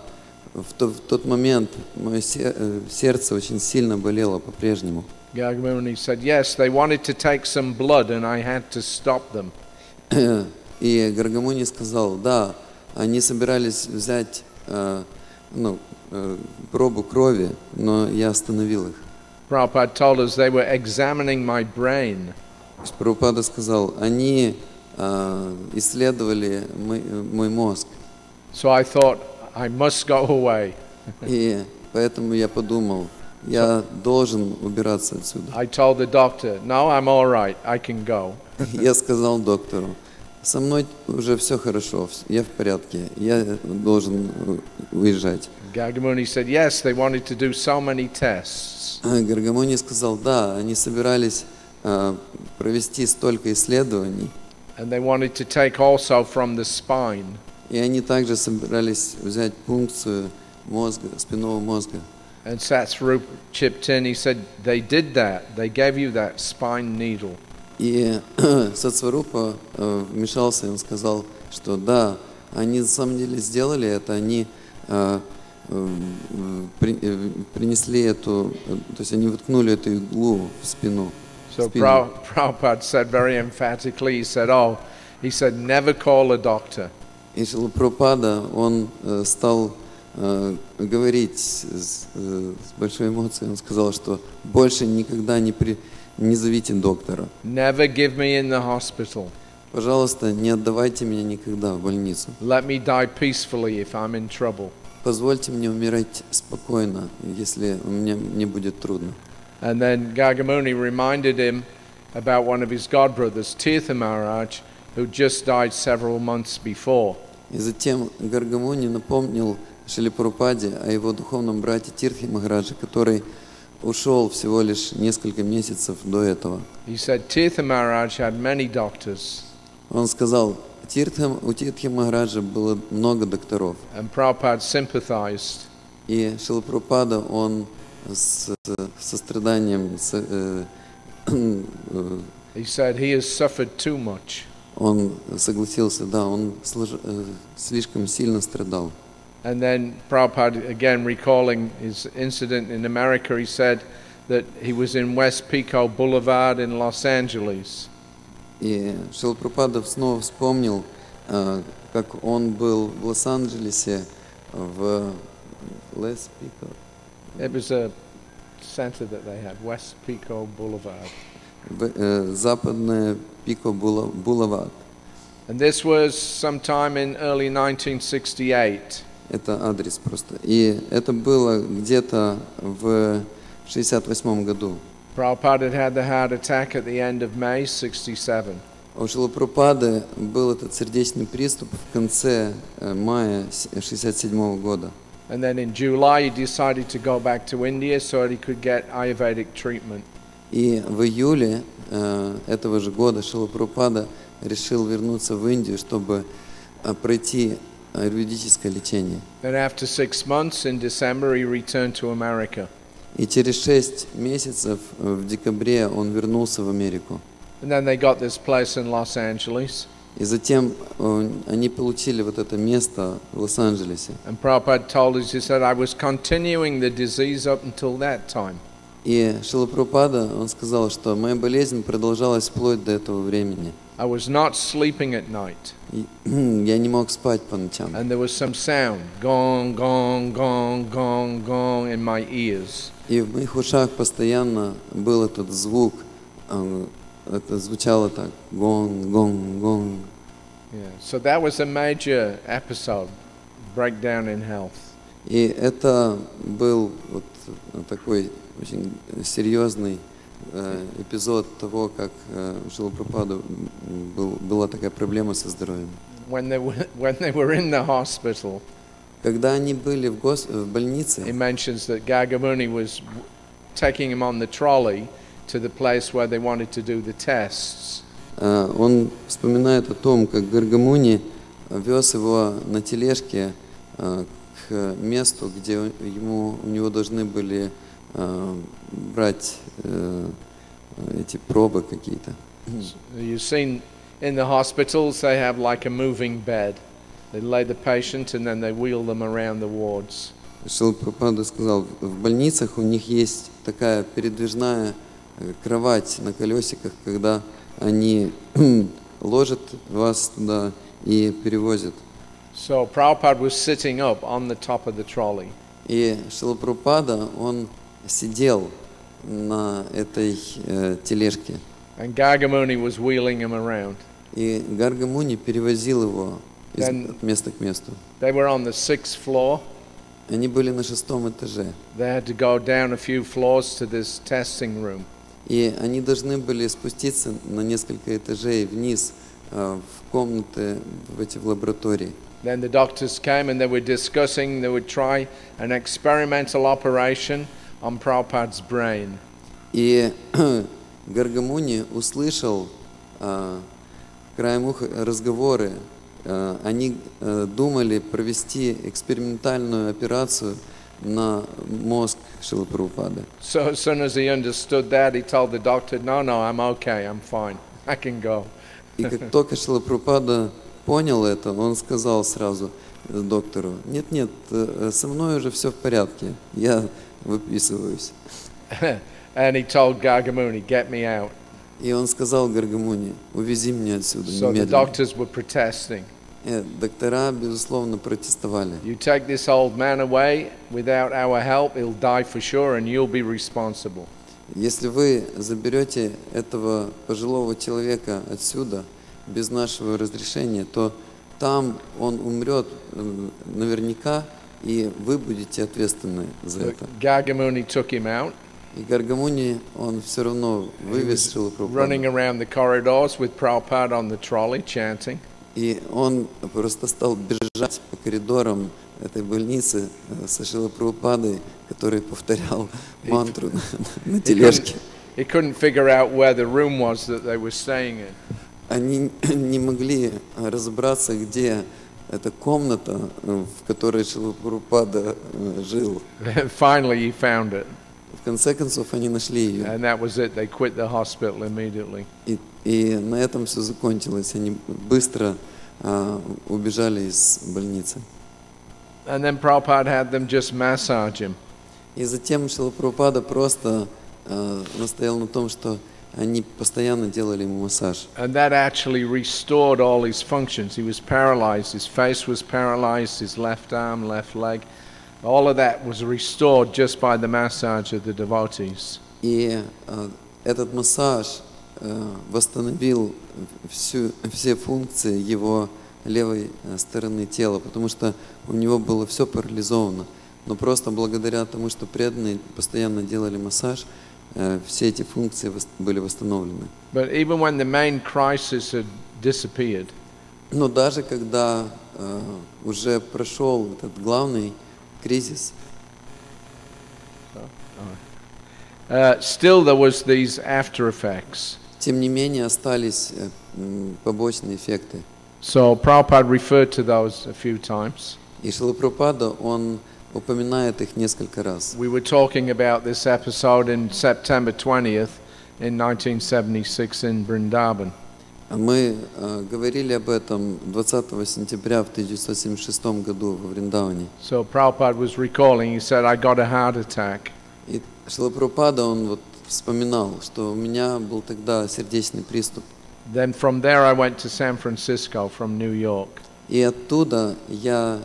в тот момент мое сердце очень сильно болело по-прежнему. Gargamuni said, yes, they wanted to take some blood and I had to stop them. И Гаргамуни сказал, да, они собирались взять пробу крови, но я остановил их. Prabhupada told us they were examining my brain. Прабхупада сказал, они исследовали мой мозг. So I thought, I must go away. И поэтому я подумал, я должен убираться отсюда. I told the doctor, no, I'm all right, I can go. Я сказал доктору, со мной уже все хорошо, я в порядке, я должен уезжать. Gargamuni said, yes, they wanted to do so many tests. Гаргамуни сказал, да, они собирались провести столько исследований. And they wanted to take also from the spine. И они также собирались взять пункцию мозга, спинного мозга. And Satsvarup chipped in, he said, they did that, they gave you that spine needle. И Сатсварупа вмешался, и он сказал, что да, они на самом деле сделали это, они принесли эту, то есть они воткнули эту иглу в спину. So Prabhupada said very emphatically, he said, never call a doctor. И Шрила Прабхупада, он стал говорить с большой эмоцией, он сказал, что больше никогда не зовите доктора. Never give me in the hospital. Пожалуйста, не отдавайте меня никогда в больницу. Let me die peacefully if I'm in trouble. Позвольте мне умирать спокойно, если мне будет трудно. And then Gargamuni reminded him about one of his godbrothers, Tirtha Maharaj, who just died several months before. И затем Гаргамуни напомнил Шриле Прабхупаде о его духовном брате Тиртхе Махараджа, который ушел всего лишь несколько месяцев до этого. He said Tirtha Maharaj had many doctors. Он сказал, у Тиртхе Махараджа было много докторов. And Prabhupada sympathized. И Шрила Прабхупада, он с состраданием, he said he has suffered too much. Он согласился, да, он слишком сильно страдал. And then Prabhupada, again recalling his incident in America, he said that he was in West Pico Boulevard in Los Angeles. И Шрила Прабхупада снова вспомнил, как он был в Лос-Анджелесе, в West Pico. It was a center that they had, West Pico Boulevard. Западная Пико Булавард. And this was sometime in early 1968. это адрес просто. И это было где-то в 68 году. Prabhupada had the heart attack at the end of May 67. У Шрилы Прабхупады был этот сердечный приступ в конце мая 67 года. And then in July he decided to go back to India so that he could get Ayurvedic treatment. И в июле этого же года Шрила Прабхупада решил вернуться в Индию, чтобы пройти аюрведическое лечение. Then after 6 months in December he returned to America. И через 6 месяцев в декабре он вернулся в Америку. And then they got this place in Los Angeles. И затем они получили вот это место в Лос-Анджелесе. And Prabhupada told us, he said, I was continuing the disease up until that time. И Шрила Прабхупада, он сказал, что моя болезнь продолжалась вплоть до этого времени. I was not sleeping at night. Я не мог спать по ночам. And there was some sound, gong, gong, gong, gong, gong, in my ears. И в моих ушах постоянно был этот звук. Это звучало так, гон, гон, гон. Yeah. So that was a major episode, breakdown in health. И это был вот такой очень серьезный эпизод того, как у Шрилы Прабхупады была такая проблема со здоровьем. When they were in the hospital, Когда они были в больнице, he mentions that Gagamuni was taking him on the trolley to the place where they wanted to do the tests. Он вспоминает о том, как Гаргамуни вез его на тележке к месту, где у него должны были брать эти пробы какие-то. You've seen in the hospitals they have like a moving bed. They lay the patient and then they wheel them around the wards. Шрила Прабхупада сказал, в больницах у них есть такая передвижная кровать на колесиках, когда они ложат вас туда и перевозят. So Prabhupada was sitting up on the top of the trolley. И Шрила Прабхупада, он сидел на этой тележке. And Gagamuni was wheeling him around. И Гаргамуни перевозил его от места к месту. They were on the 6th floor. Они были на 6-м этаже. They had to go down a few floors to this testing room. И они должны были спуститься на несколько этажей вниз в комнаты в лаборатории. Then the doctors came and they were discussing, they would try an experimental operation on Prabhupada's brain. И Гаргамуни услышал краем уха разговоры. Они думали провести экспериментальную операцию на мозг Шрилы Прабхупады. So as soon as he understood that, he told the doctor, no, I'm okay, I'm fine, I can go. И как только Шрила Прабхупада понял это, он сказал сразу доктору, нет, со мной уже все в порядке, я выписываюсь. And he told Gagamuni, get me out. И он сказал Гаргамуни, увези меня отсюда So the немедленно. doctors were protesting. Доктора, безусловно, протестовали. You take this old man away without our help, he'll die for sure and you'll be responsible. Если вы заберете этого пожилого человека отсюда без нашего разрешения, то там он умрет наверняка, и вы будете ответственны за это. Gagamuni took him out. И Гаргамуни, он все равно вывез Шрилу Running Прабхупаду. around the corridors with Prabhupada on the trolley chanting. И он просто стал бежать по коридорам этой больницы со Шрилой Прабхупадой, который повторял мантру на тележке. He couldn't figure out where the room was that they were staying in. Они не могли разобраться, где эта комната, в которой Шрила Прабхупада жил. Finally he found it. В конце концов, они нашли ее. And that was it. They quit the hospital immediately. И на этом все закончилось. Они быстро убежали из больницы. And then Prabhupada had them just massage him. И затем Шрила Прабхупада просто настоял на том, что они постоянно делали ему массаж. And that actually restored all his functions. He was paralyzed. His face was paralyzed. His left arm, left leg. All of that was restored just by the massage of the devotees. И этот массаж восстановил все функции его левой стороны тела, потому что у него было все парализовано. Но просто благодаря тому, что преданные постоянно делали массаж, все эти функции были восстановлены. But even when the main crisis had disappeared, Но даже когда уже прошел этот главный кризис, still there was these after effects. тем не менее остались побочные эффекты. So Prabhupada referred to those a few times. И Шрила Прабхупада, он упоминает их несколько раз. We were talking about this episode in September 20th in 1976 in Vrindavan. Мы говорили об этом 20 сентября в 1976 году во Вриндаване. So Prabhupada was recalling, he said, I got a heart attack. И Шрила Прабхупада, он вот вспоминал, что у меня был тогда сердечный приступ. Then from there I went to San Francisco from New York. И оттуда я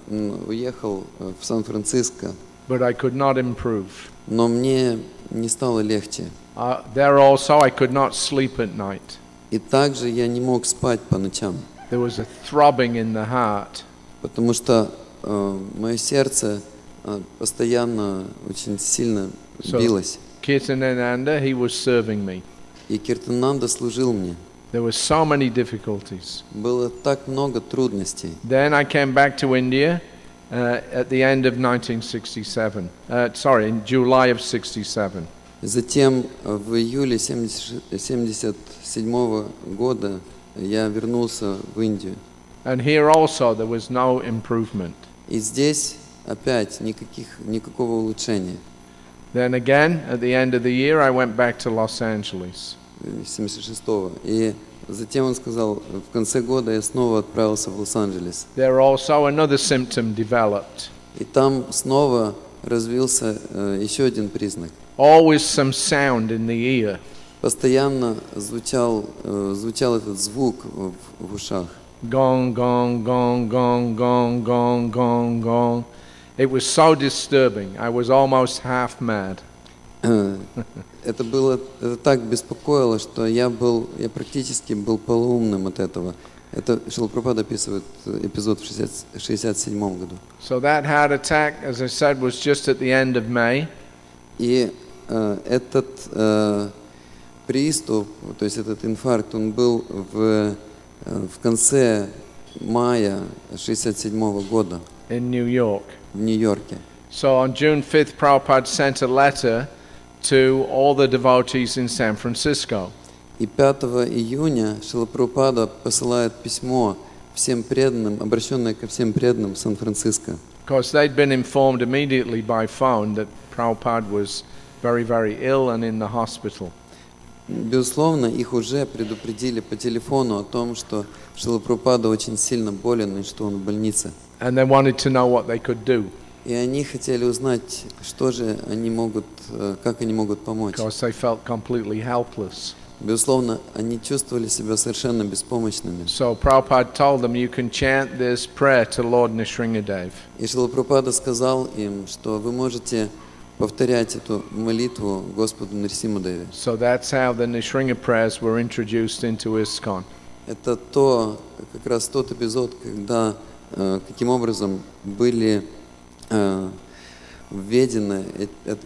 уехал в Сан-Франциско, But I could not improve. но мне не стало легче. There also I could not sleep at night. И также я не мог спать по ночам, There was a throbbing in the heart. потому что мое сердце постоянно очень сильно билось. Kirtanananda, he was serving me. И Киртананда служил мне. There were so many difficulties. Было так много трудностей. Then I came back to India at the end of 1967. In July of 67. Затем в июле 1977 года я вернулся в Индию. And here also there was no improvement. И здесь опять никакого улучшения. Then again, at the end of the year, I went back to Los Angeles. 76-го. И затем он сказал, в конце года я снова отправился в Лос-Анджелес. There also another symptom developed. И там снова развился еще один признак. Always some sound in the ear. Постоянно звучал этот звук в ушах. Gong, gong, gong, gong, gong, gong, gong, gong. It was so disturbing. I was almost half mad. Это так беспокоило, что я практически был полуумным от этого. Это Шрила Прабхупада описывает эпизод в 67 году. So that heart attack, as I said, was just at the end of May. И этот приступ, то есть этот инфаркт, он был в конце мая 67 года In New York. в Нью-Йорке. So on June 5th, Prabhupada sent a letter to all the devotees in San Francisco. И 5 июня Шрила Прабхупада посылает письмо всем преданным, обращенное ко всем преданным в Сан-Франциско. Because they'd been informed immediately by phone that Prabhupada was very, very ill and in the hospital. Безусловно, их уже предупредили по телефону о том, что Шрила Прабхупада очень сильно болен и что он в больнице. And they wanted to know what they could do. И они хотели узнать, как они могут помочь. Because they felt completely helpless. Безусловно, они чувствовали себя совершенно беспомощными. So Prabhupada told them, you can chant this prayer to Lord Nrsimhadev. И Шрила Прабхупада сказал им, что вы можете повторять эту молитву Господу Нрсимхадеве. So that's how the Nrsimha prayers were introduced into ISKCON. Это как раз тот эпизод, когда каким образом были введено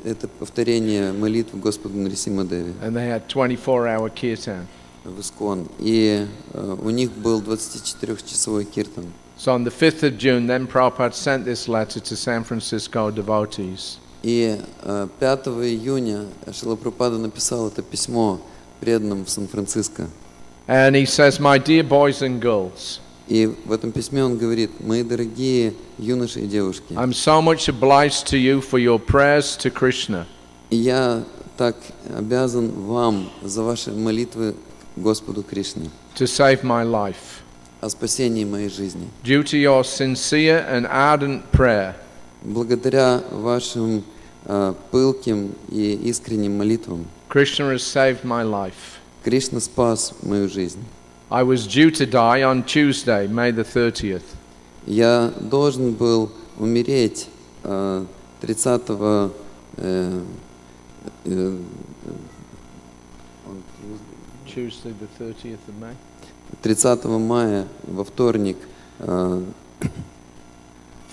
это повторение молитвы Господу Нрсимхадеве And they had 24-hour kirtan. в Искон. И у них был 24-часовой киртан. So on the 5th of June, then Prabhupada sent this letter to San Francisco devotees. И 5 июня Шрила Прабхупада написал это письмо преданным в Сан-Франциско. And he says, my dear boys and girls, И в этом письме он говорит: мои дорогие юноши и девушки, I'm so much obliged to you for your prayers to Krishna. я так обязан вам за ваши молитвы Господу Кришне To save my life. о спасении моей жизни. Due to your sincere and ardent prayer, Благодаря вашим пылким и искренним молитвам Krishna has saved my life. Кришна спас мою жизнь. I was due to die on Tuesday, May the 30th. Я должен был умереть 30 Tuesday. Tuesday, the 30th of May. 30 мая, во вторник, For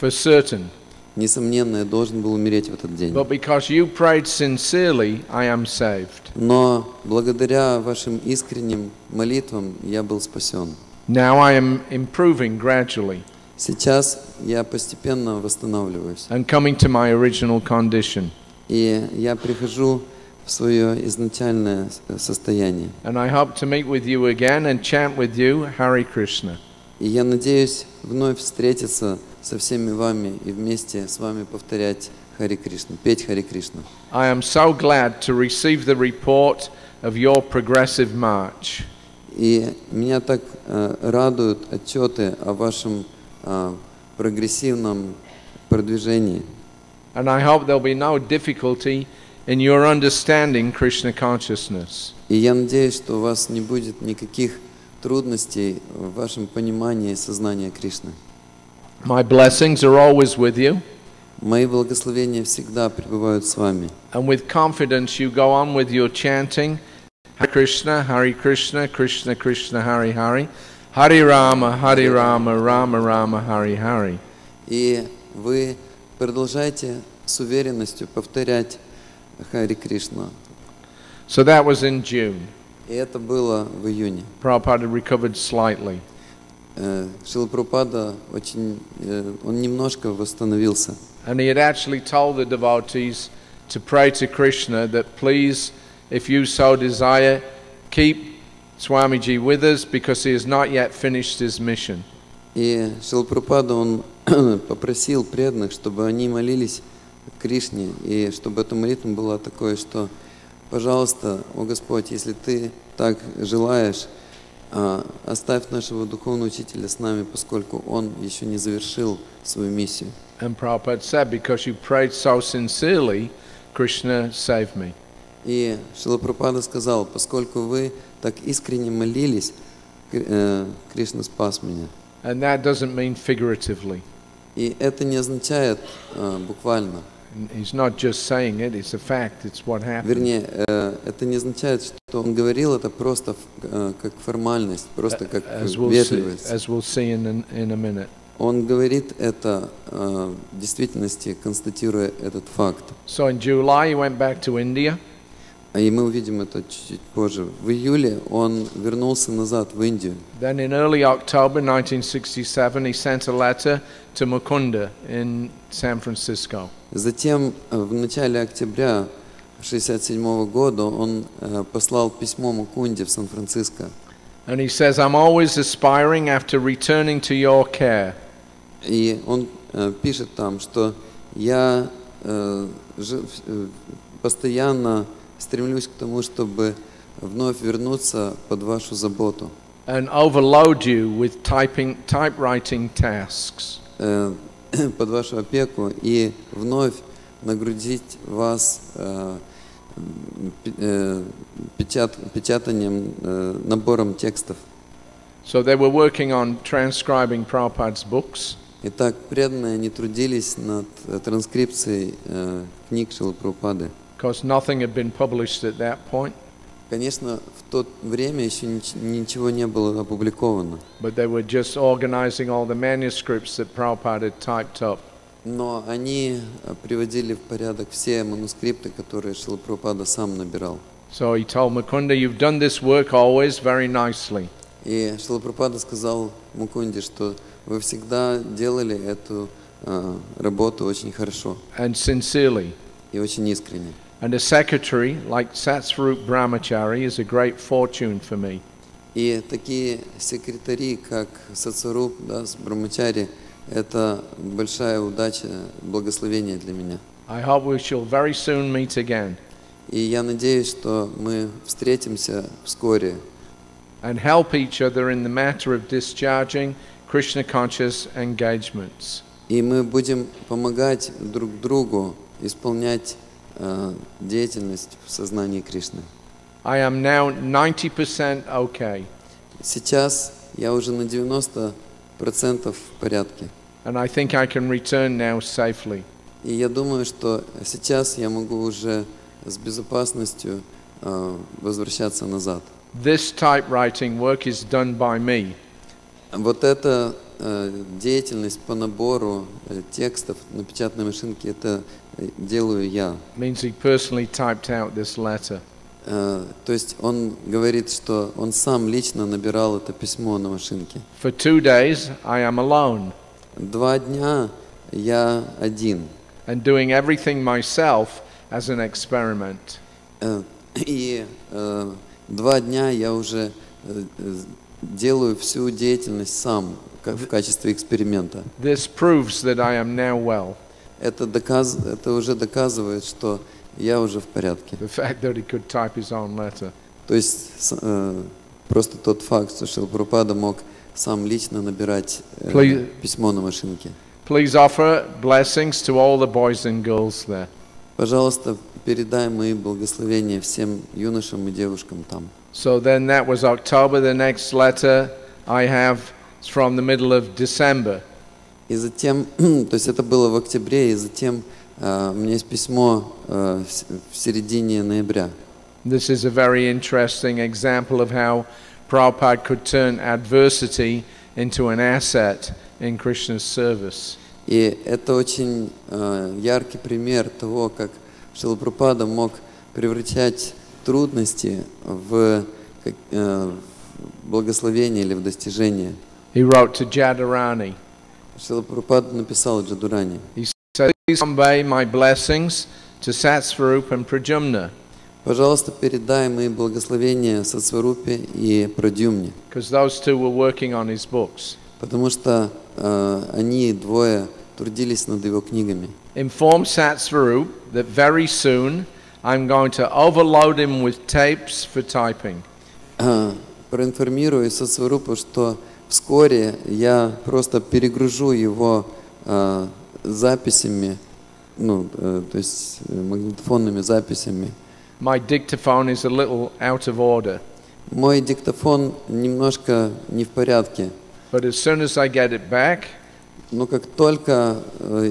certain. несомненно, я должен был умереть в этот день. But because you prayed sincerely, I am saved. Но благодаря вашим искренним молитвам я был спасен. Now I am improving gradually Сейчас я постепенно восстанавливаюсь. and coming to my original condition. И я прихожу в свое изначальное состояние. And I hope to meet with you again and chant with you Hare Krishna. И я надеюсь вновь встретиться со всеми вами и вместе с вами повторять Харе Кришна, петь Харе Кришна. I am so glad to receive the report of your progressive march. И меня так радуют отчеты о вашем прогрессивном продвижении. And I hope there'll be no difficulty in your understanding Krishna consciousness. И я надеюсь, что у вас не будет никаких трудностей в вашем понимании сознания Кришны. My blessings are always with you, Мои благословения всегда пребывают с вами. and with confidence you go on with your chanting Hare Krishna, Krishna Krishna, Hare Hare, Hare Rama, Rama Rama, Hare Hare. И вы продолжайте с уверенностью повторять Харе Кришна. So that was in June. И это было в июне. Prabhupada recovered slightly. Шрила Прабхупада он немножко восстановился. And he had actually told the devotees to pray to Krishna that please, if you so desire, keep Swamiji with us because he has not yet finished his mission. И Шрила Прабхупада он попросил преданных, чтобы они молились Кришне, и чтобы эта молитва была такой, что пожалуйста, о Господь, если Ты так желаешь, оставь нашего духовного учителя с нами, поскольку он еще не завершил свою миссию. And Prabhupada said, because you prayed so sincerely, Krishna saved me. И Шрила Прабхупада сказал, поскольку вы так искренне молились, Кришна спас меня. And that doesn't mean figuratively. И это не означает буквально. He's not just saying it, it's a fact, it's what happened. Вернее, это не означает, что он говорил это просто как формальность, просто как вежливость. As we'll see in a minute. Он говорит это в действительности, констатируя этот факт. So in July he went back to India. И мы увидим это чуть позже. В июле он вернулся назад в Индию. Then in early October 1967 he sent a letter to Mukunda in San Francisco. Затем в начале октября 1967 года он послал письмо Мукунде в Сан-Франциско. And he says, I'm always aspiring after returning to your care. И он пишет там, что я постоянно стремлюсь к тому, чтобы вновь вернуться под вашу заботу. And overload you with typewriting tasks. Под вашу опеку и вновь нагрузить вас печатанием, набором текстов. So they were working on transcribing Prabhupada's books. Итак, преданные они трудились над транскрипцией книг Шрилы Прабхупады. Because nothing had been published at that point. Конечно, в то время еще ничего не было опубликовано. But they were just organizing all the manuscripts that Prabhupada had typed up. Но они приводили в порядок все манускрипты, которые Шрила Прабхупада сам набирал. So he told Mukunda, you've done this work always very nicely. И Шрила Прабхупада сказал Мукунде, что вы всегда делали эту работу очень хорошо. And sincerely. И очень искренне. And a secretary like Satsvarup Brahmachari is a great fortune for me. И такие секретари, как Сатсваруб, Брахмачари, это большая удача, благословение для меня. I hope we shall very soon meet again. И я надеюсь, что мы встретимся вскоре. And help each other in the matter of discharging Krishna conscious engagements. И мы будем помогать друг другу исполнять деятельность в сознании Кришны. I am now 90% okay. Сейчас я уже на 90% в порядке. And I think I can return now safely. И я думаю, что сейчас я могу уже с безопасностью возвращаться назад. This typewriting work is done by me. Вот эта деятельность по набору текстов на печатной машинке, это делаю я. Means he personally typed out this letter. То есть он говорит, что он сам лично набирал это письмо на машинке. For 2 days, I am alone 2 дня я один. and doing everything myself as an experiment. И 2 дня я уже делаю всю деятельность сам, в качестве эксперимента. This proves that I am now well. Это уже доказывает, что я уже в порядке. The fact that he could type his own letter. То есть просто тот факт, что Шрила Прабхупада мог сам лично набирать письмо на машинке. Please offer blessings to all the boys and girls there. Пожалуйста, передай мои благословения всем юношам и девушкам там. So then that was October. The next letter I have is from the middle of December. И затем, то есть это было в октябре, и затем у меня есть письмо в середине ноября. This is a very interesting example of how Prabhupada could turn adversity into an asset in Krishna's service. И это очень яркий пример того, как Шрила Прабхупада мог превращать трудности в благословение или в достижение. He wrote to Jadharani. Шрила Прабхупада написал Джадурани. He said, "Please convey my blessings to Satsvarup and Pradyumna." Пожалуйста, передай мои благословения Сатсварупе и Прадюмне. Because those two were working on his books. Потому что они двое трудились над его книгами. Inform Satsvarup that very soon I'm going to overload him with tapes for typing. Проинформирую Сатсварупу, что вскоре я просто перегружу его записями, то есть магнитофонными записями. My dictaphone is a little out of order. Мой диктофон немножко не в порядке. But as soon as I get it back, но как только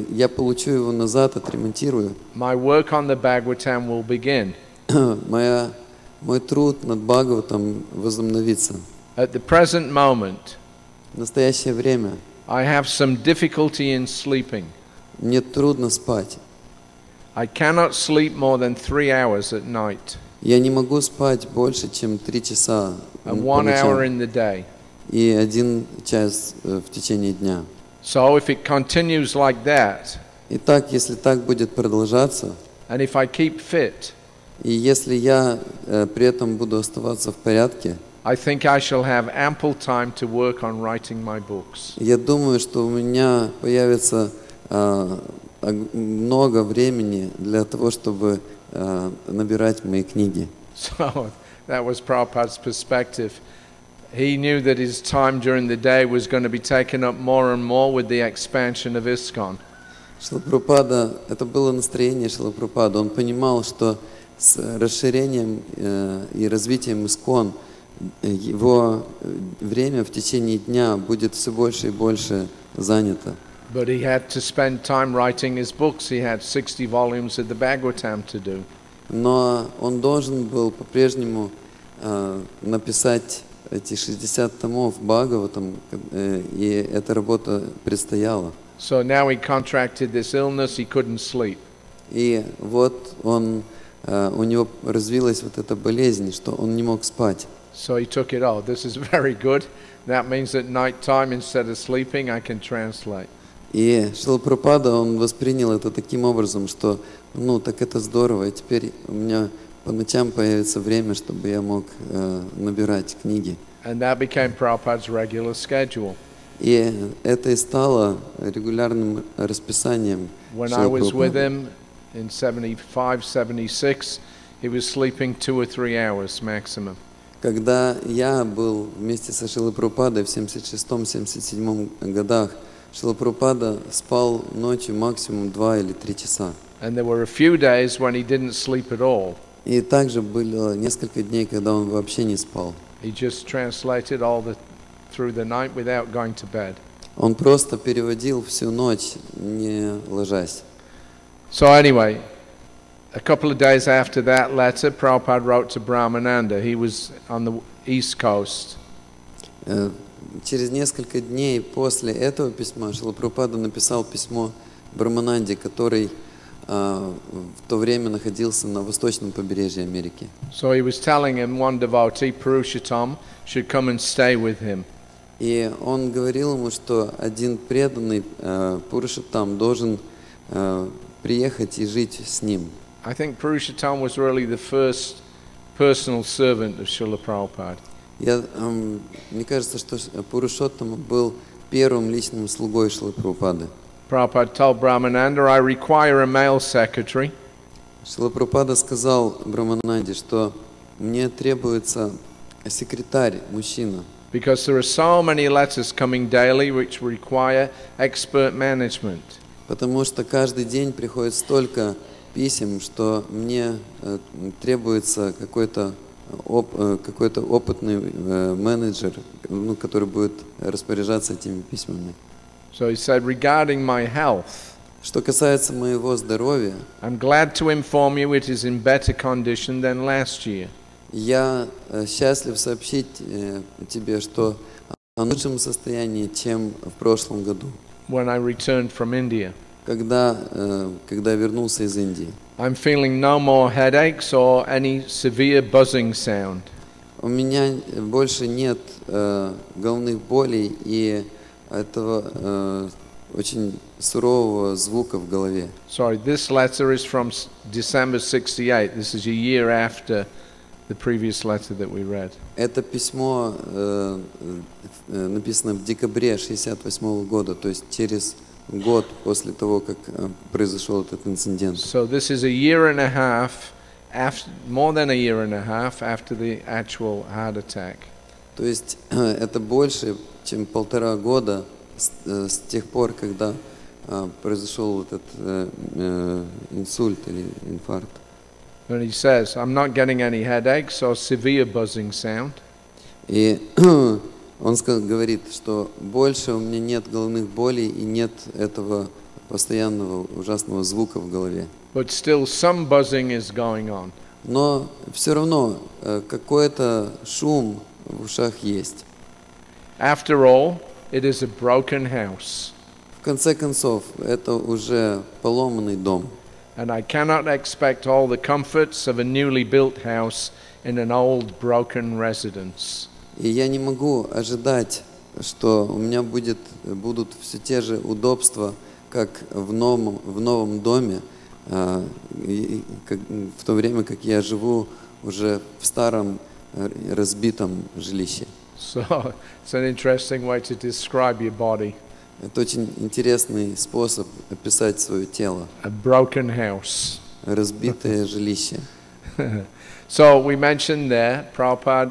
я получу его назад, отремонтирую, my work on the Bhagavatam will begin. мой труд над Бхагаватом возобновится. At the present moment, в настоящее время I have some difficulty in sleeping. Мне трудно спать. I cannot sleep more than 3 hours at night. Я не могу спать больше, чем 3 часа And по 1 hour ночам. in the day. И 1 час в течение дня. So if it continues like that, Итак, если так будет продолжаться, and if I keep fit, и если я при этом буду оставаться в порядке, I think I shall have ample time to work on writing my books. я думаю, что у меня появится много времени для того, чтобы набирать мои книги. So that was Prabhupada's perspective. He knew that his time during the day was going to be taken up more and more with the expansion of ISKCON. Шрила Прабхупада, это было настроение Шрила Прабхупады. Он понимал, что с расширением и развитием ИСККОН его время в течение дня будет все больше и больше занято. But he had to spend time writing his books. He had 60 volumes of the Bhagavatam to do. Но он должен был по-прежнему написать эти 60 томов Бхагаватам, и эта работа предстояла. So now he contracted this illness, he couldn't sleep. И вот у него развилась вот эта болезнь, что он не мог спать. So he took it, oh, this is very good. That means at night time, instead of sleeping, I can translate. И Шрила Прабхупада, он воспринял это таким образом, что, так это здорово, и теперь у меня по ночам появится время, чтобы я мог набирать книги. And that became Prabhupada's regular schedule. И это и стало регулярным расписанием When Шрилы I was with Прабхупады. him in 75, 76, he was sleeping 2 or 3 hours maximum. Когда я был вместе со Шрилой Прабхупадой в 76-77 годах, Шрила Прабхупада спал ночью максимум 2 или 3 часа. And there were a few days when he didn't sleep at all. И также было несколько дней, когда он вообще не спал. He just translated through the night without going to bed. Он просто переводил всю ночь, не ложась. So anyway, a couple of days after that letter, Prabhupada wrote to Brahmananda. He was East Coast. Через несколько дней после этого письма Шрила Прабхупада написал письмо Брамананде, который в то время находился на восточном побережье Америки. So he was telling him one devotee, Purushottam, should come and stay with him. И он говорил ему, что один преданный Пурушоттам должен приехать и жить с ним. I think Purushottam was really the first personal servant of Srila Prabhupada. Мне кажется, что Пурушоттам был первым личным слугой Шрилы Прабхупады. Prabhupada told Brahmananda, I require a male secretary. Шрила Прабхупада сказал Брамананде, что мне требуется секретарь, мужчина. Because there are so many letters coming daily which require expert management. Потому что каждый день приходит столько писем, что мне требуется какой-то опытный менеджер, который будет распоряжаться этими письмами. So he said, regarding my health, Что касается моего здоровья, I'm glad to inform you it is in better condition than last year. я счастлив сообщить тебе, что в лучшем состоянии, чем в прошлом году, When I returned from India. когда вернулся из Индии. I'm feeling no more headaches or any severe buzzing sound. У меня больше нет головных болей и этого очень сурового звука в голове. Sorry, this letter is from December 68. This is a year after the previous letter that we read. Это письмо написано в декабре 1968 года, то есть через год после того, как произошел этот инцидент. So this is a year and a half after, more than a year and a half after the actual heart attack. То есть это больше, чем 1,5 года с тех пор, когда произошел этот инсульт или инфаркт. And he says, I'm not getting any headaches or severe buzzing sound. И он говорит, что больше у меня нет головных болей и нет этого постоянного ужасного звука в голове. But still some buzzing is going on. Но все равно какой-то шум в ушах есть. After all, it is a broken house. В конце концов, это уже поломанный дом. And I cannot expect all the comforts of a newly built house in an old broken residence. И я не могу ожидать, что у меня будут все те же удобства, как в новом доме, в то время как я живу уже в старом разбитом жилище. So it's an interesting way to describe your body. Это очень интересный способ описать свое тело. A broken house. Разбитое жилище. So we mentioned there, Prabhupada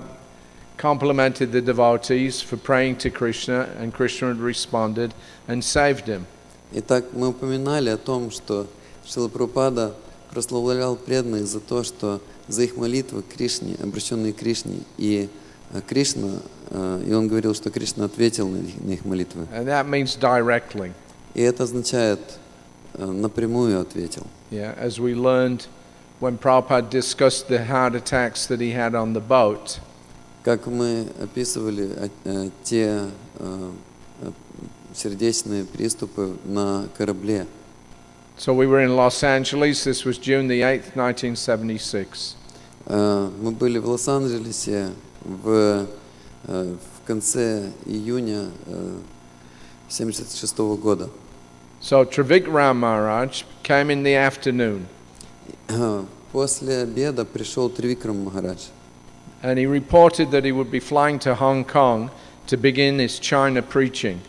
complimented the devotees for praying to Krishna, and Krishna had responded and saved him. Итак, мы упоминали о том, что Шрила Прабхупада прославлял преданных за то, что за их молитвы к Кришне, обращенные к Кришне, и он говорил, что Кришна ответил на их молитвы. And that means directly. И это означает напрямую ответил. Yeah, as we learned when Prabhupada discussed the heart attacks that he had on the boat. Как мы описывали те сердечные приступы на корабле. So we were in Los Angeles. This was June the 8th, 1976. Мы были в Лос-Анджелесе в конце июня 1976 года. So Trivikram Maharaj came in the afternoon. После обеда пришел Тривикрам Махарадж. And he reported that he would be flying to Hong Kong to begin his China preaching.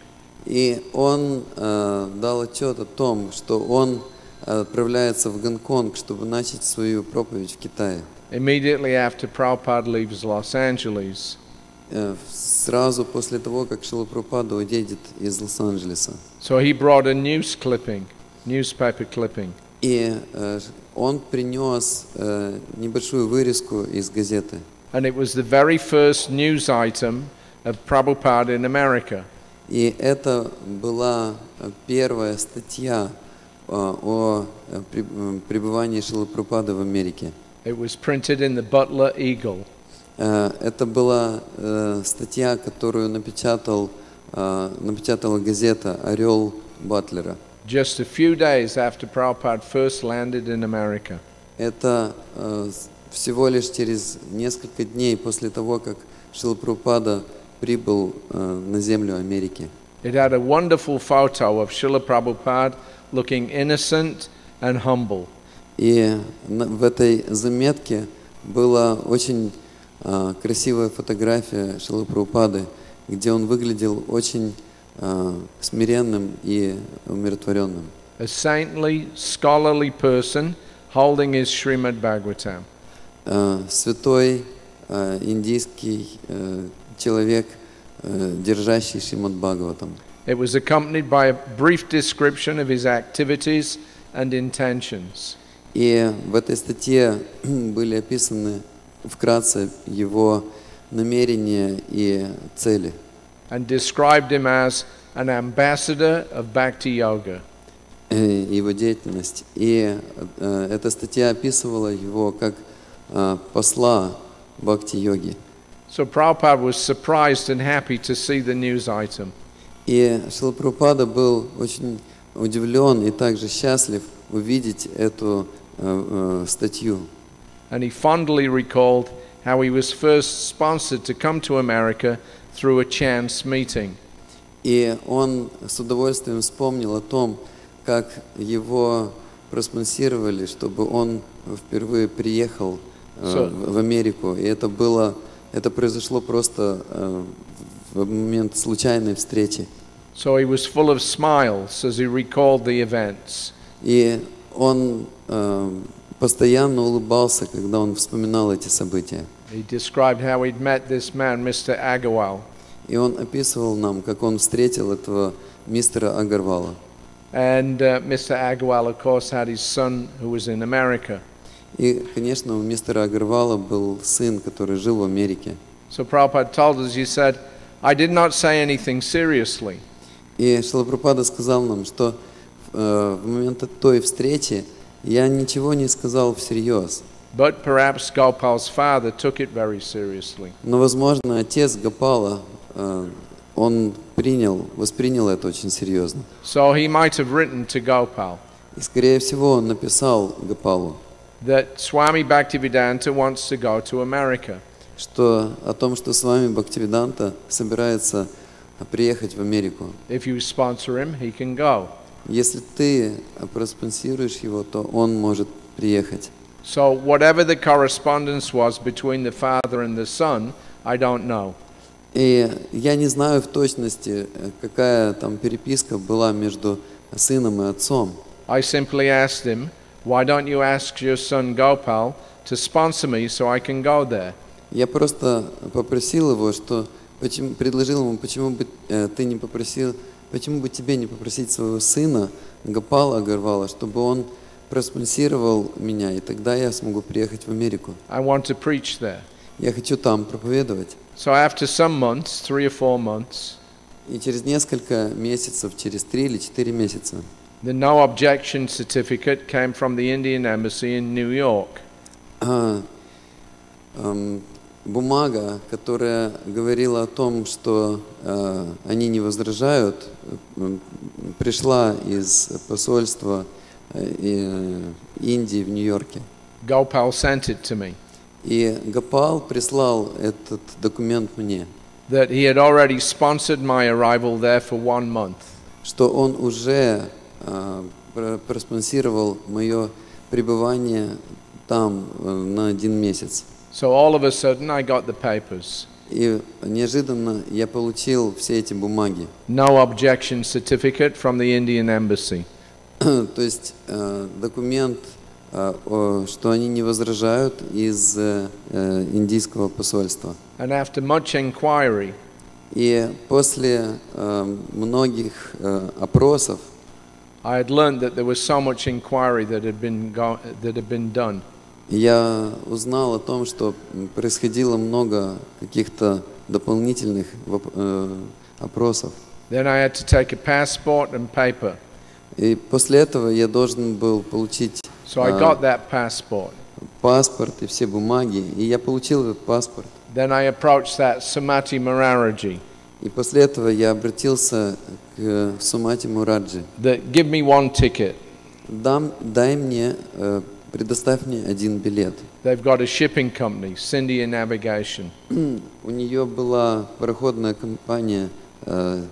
И он дал отчет о том, что он отправляется в Гонконг, чтобы начать свою проповедь в Китае. Immediately after Prabhupada leaves Los Angeles. Сразу после того, как Шрила Прабхупада уедет из Лос-Анджелеса. So he brought a newspaper clipping. И он принес небольшую вырезку из газеты. And it was the very first news item of Prabhupada in America. И это была первая статья о пребывании Шрилы Прабхупады в Америке. It was printed in the Butler Eagle. Это была статья, которую напечатала газета «Орел» Батлера. just a few days after Prabhupada first landed in America. Это всего лишь через несколько дней после того, как Шрила Прабхупада прибыл на землю Америки. It had a wonderful photo of Srila Prabhupada looking innocent and humble. И в этой заметке была очень красивая фотография Шрилы Прабхупады, где он выглядел очень смиренным и умиротворенным. A saintly, scholarly person holding his Srimad Bhagavatam. Святой индийский человек, держащий Шримад Бхагаватам. It was accompanied by a brief description of his activities and intentions. И в этой статье были описаны вкратце его намерения и цели. And described him as an ambassador of Bhakti Yoga. Его деятельность. И эта статья описывала его как посла бхакти-йоги. So Prabhupada was surprised and happy to see the news item. И Шрила Прабхупада был очень удивлен и также счастлив увидеть эту статью. And he fondly recalled how he was first sponsored to come to America through a chance meeting. И он с удовольствием вспомнил о том, как его проспонсировали, чтобы он впервые приехал в Америку. И это произошло просто в момент случайной встречи. So he was full of smiles as he recalled the events. И он постоянно улыбался, когда он вспоминал эти события. He described how he'd met this man, Mr. Agarwal. И он описывал нам, как он встретил этого мистера Агарвала. And Mr. Agarwal, of course, had his son who was in America. И, конечно, у мистера Агарвала был сын, который жил в Америке. So Prabhupada told us, he said, I did not say anything seriously. И Шрила Прабхупада сказал нам, что в момент той встречи я ничего не сказал всерьез. But perhaps Gopal's father took it very seriously. Но, возможно, отец Гопала, он воспринял это очень серьезно. So he might have written to Gopal И, скорее всего, он написал Гопалу, that Swami Bhaktivedanta wants to go to America. о том, что с вами Бхактивиданта собирается приехать в Америку. If you sponsor him, he can go. Если ты проспонсируешь его, то он может приехать. So whatever the correspondence was between the father and the son, I don't know. И я не знаю в точности, какая там переписка была между сыном и отцом. I simply asked him, why don't you ask your son Gopal to sponsor me so I can go there? Я просто попросил его, предложил ему, почему бы тебе не попросить своего сына Гопала Агарвала, чтобы он проспонсировал меня, и тогда я смогу приехать в Америку. I want to preach there. Я хочу там проповедовать. So after some months, 3 or 4 months, И через несколько месяцев, через 3 или 4 месяца, the no objection certificate came from the Indian embassy in New York. Бумага, которая говорила о том, что они не возражают, пришла из посольства Индии в Нью-Йорке. Gopal sent it to me. И Гопал прислал этот документ мне, That he had already sponsored my arrival there for 1 month. что он уже проспонсировал мое пребывание там на 1 месяц. So all of a sudden I got the papers. И неожиданно я получил все эти бумаги. No objection certificate from the Indian embassy. То есть документ, что они не возражают из индийского посольства. And after much inquiry, И после многих опросов I had learned that there was so much inquiry that had been done. я узнал о том, что происходило много каких-то дополнительных опросов. Then I had to take a passport and paper. И после этого я должен был получить So I got that passport. паспорт и все бумаги, и я получил этот паспорт. Then I approached that Sumati Maharaji. И после этого я обратился к Сумати Мураджи. That give me one ticket. Дай мне, предоставь мне один билет. They've got a shipping company, Scindia Navigation. У нее была пароходная компания Navigation.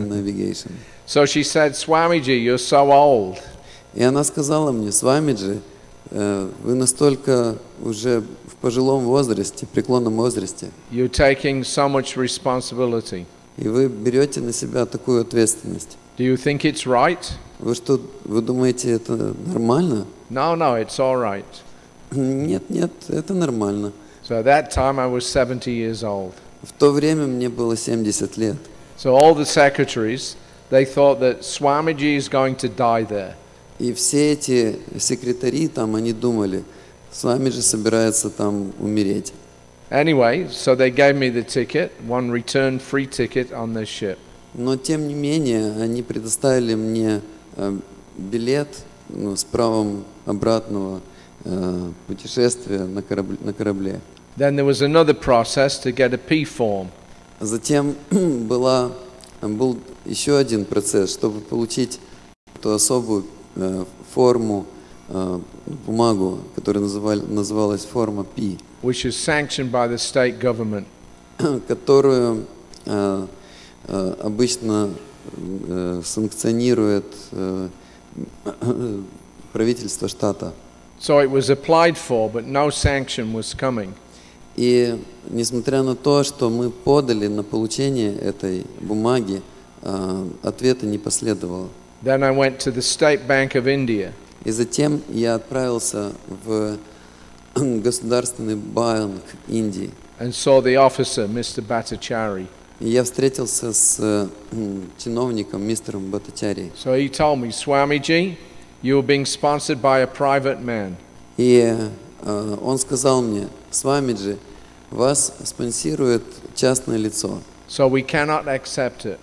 Navigation. So she said, Swamiji, you're so old. И она сказала мне, Свамиджи, вы настолько уже в пожилом возрасте, преклонном возрасте. You're taking so much responsibility. И вы берете на себя такую ответственность. Do you think it's right? Вы думаете, это нормально? No, it's all right. Нет, это нормально. So at that time I was 70 years old. В то время мне было 70 лет. So all the secretaries, they thought that Swamiji is going to die there. И все эти секретари там, они думали, Свамиджи собирается там умереть. Anyway, so they gave me the ticket, one return free ticket on this ship. Но тем не менее, они предоставили мне билет с правом обратного путешествия на корабле. Then there was another process to get a P form. Затем был еще один процесс, чтобы получить эту особую форму, бумагу, которая называлась форма P, which is sanctioned by the state government. Которую обычно санкционирует правительство штата. So it was applied for, but no sanction was coming. И несмотря на то, что мы подали на получение этой бумаги, ответа не последовало. Then I went to the State Bank of India. И затем я отправился в Государственный банк Индии. And saw the officer, Mr. Bhattacharya. И я встретился с чиновником, мистером Бхаттачарьей. So he told me, Swamiji, you are being sponsored by a private man. И он сказал мне, Свамиджи, вас спонсирует частное лицо. So we cannot accept it.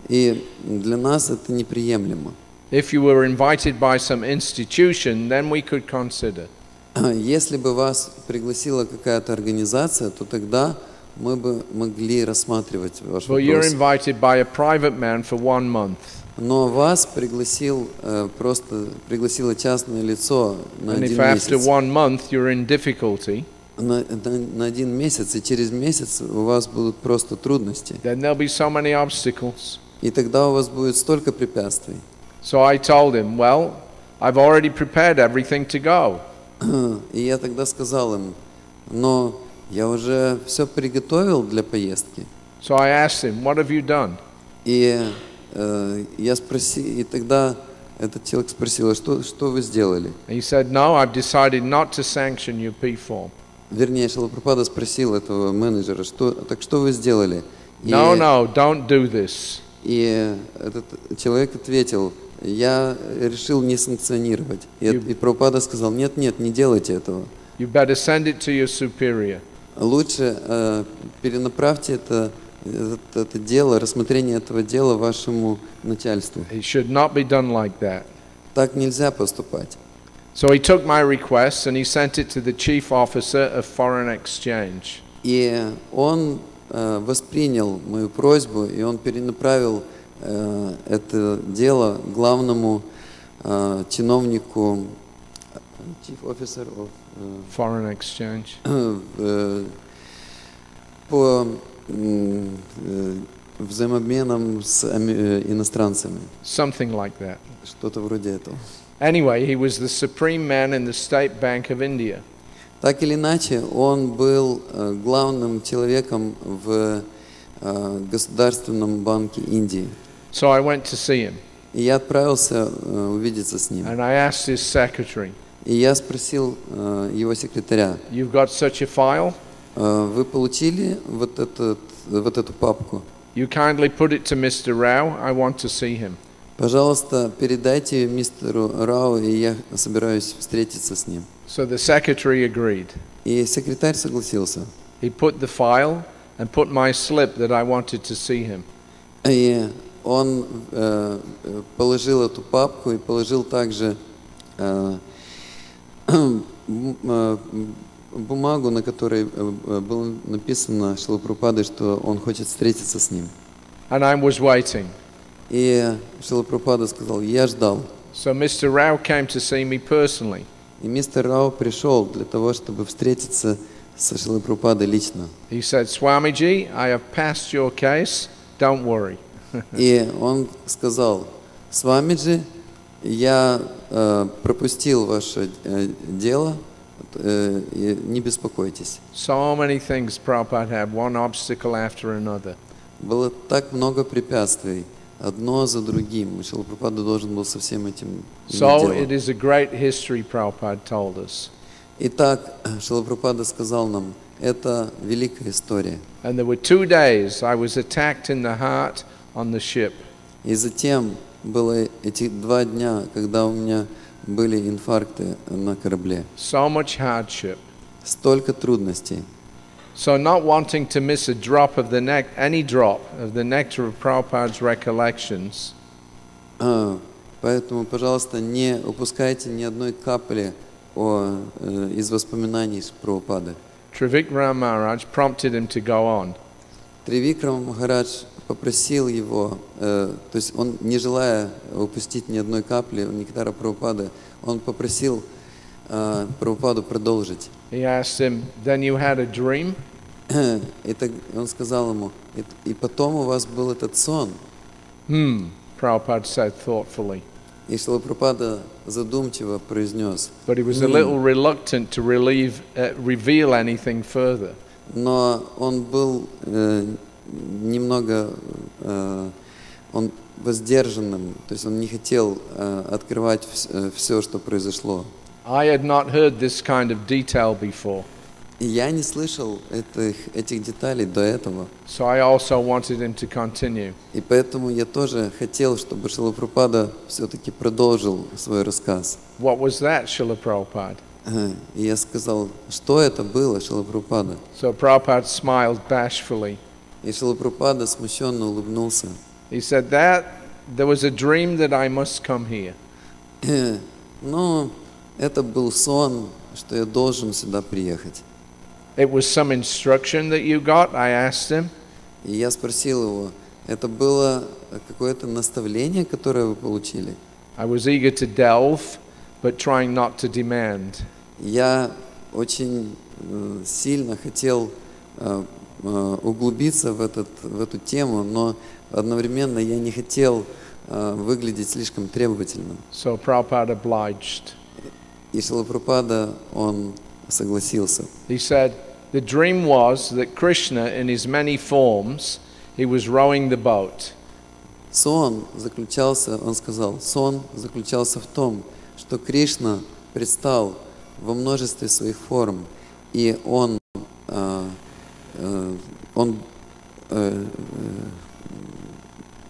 И для нас это неприемлемо. If you were invited by some institution, then we could consider. Если бы вас пригласила какая-то организация, то тогда мы бы могли рассматривать ваш But you're вопрос. invited by a private man for 1 month. Но вас пригласила частное лицо на And один if after месяц. 1 month you're in difficulty, На один месяц, и через месяц у вас будут просто трудности. then there'll be so many obstacles. И тогда у вас будет столько препятствий. So I told him, well, I've already prepared everything to go. И я тогда сказал ему, но я уже все приготовил для поездки. So I asked him, what have you done? И я спросил, и тогда этот человек спросил, что вы сделали? He said, no, I've decided not to sanction your P form. Вернее, Шрила Прабхупада спросил этого менеджера, что вы сделали? No, don't do this. И этот человек ответил, я решил не санкционировать. И Прабхупада сказал, нет, не делайте этого. You better send it to your superior. Лучше перенаправьте это дело, рассмотрение этого дела вашему начальству. It should not be done like that. Так нельзя поступать. So he took my request and he sent it to the chief officer of foreign exchange. И он воспринял мою просьбу, и он перенаправил это дело главному чиновнику, chief officer of Foreign exchange. по взаимообменам с иностранцами. Something like that. Что-то вроде этого. Anyway, he was the supreme man in the State Bank of India. Так или иначе, он был главным человеком в Государственном банке Индии. So I went to see him. И я отправился увидеться с ним. And I asked his secretary, И я спросил его секретаря, you've got such a file? вы получили вот эту папку? You kindly put it to Mr. Rao. I want to see him. Пожалуйста, передайте мистеру Рау, и я собираюсь встретиться с ним. So the secretary agreed. И секретарь согласился. He put the file and put my slip that I wanted to see him. И он положил эту папку и положил также э, бумагу, на которой было написано Шрила Прабхупадой, что он хочет встретиться с ним. And I was waiting. И Шрила Прабхупада сказал, я ждал. So Mr. Rao came to see me personally. И мистер Рау пришел для того, чтобы встретиться со Шрилой Прабхупадой лично. He said, Swamiji, I have passed your case, don't worry. И он сказал, Свамиджи, я пропустил ваше дело, не беспокойтесь. So many things Prabhupada had, one obstacle after another. Было так много препятствий, одно за другим. Шрила Прабхупада должен был со всем этим иметь So дело. it is a great history, Prabhupada told us. Итак, Шрила Прабхупада сказал нам, это великая история. And there were 2 days I was attacked in the heart on the ship. И затем было эти 2 дня, когда у меня были инфаркты на корабле. So much hardship. Столько трудностей. So not wanting to miss a drop of any drop of the nectar of Prabhupada's recollections, Поэтому, пожалуйста, не упускайте ни одной капли из воспоминаний Прабхупады. Trivikram Maharaj prompted him to go on. Тривикрам Махарадж попросил его, то есть он, не желая упустить ни одной капли нектара Прабхупады, он попросил Прабхупаду продолжить. He asked him, then you had a dream? И он сказал ему, и потом у вас был этот сон. Prabhupada said thoughtfully. И Шрила Прабхупада задумчиво произнес. But he was a little reluctant to reveal anything further. Но он был немного он воздержанным, то есть он не хотел открывать все, что произошло. I had not heard this kind of detail before. И я не слышал этих деталей до этого. So I also wanted him to continue. И поэтому я тоже хотел, чтобы Шрила Прабхупада все-таки продолжил свой рассказ. What was that, Srila Prabhupada? И я сказал, что это было, Шрила Прабхупада? So Prabhupada smiled bashfully. И Шрила Прабхупада смущенно улыбнулся. He said that there was a dream that I must come here. Ну, это был сон, что я должен сюда приехать. It was some instruction that you got, I asked him. И я спросил его, это было какое-то наставление, которое вы получили? I was eager to delve, but trying not to demand. Я очень сильно хотел углубиться в эту тему, но одновременно я не хотел выглядеть слишком требовательным. So Prabhupada obliged. И Шрила Прабхупада, он согласился. He said, the dream was that Krishna, in his many forms, he was rowing the boat. Сон заключался, он сказал, сон заключался в том, что Кришна предстал во множестве своих форм, и он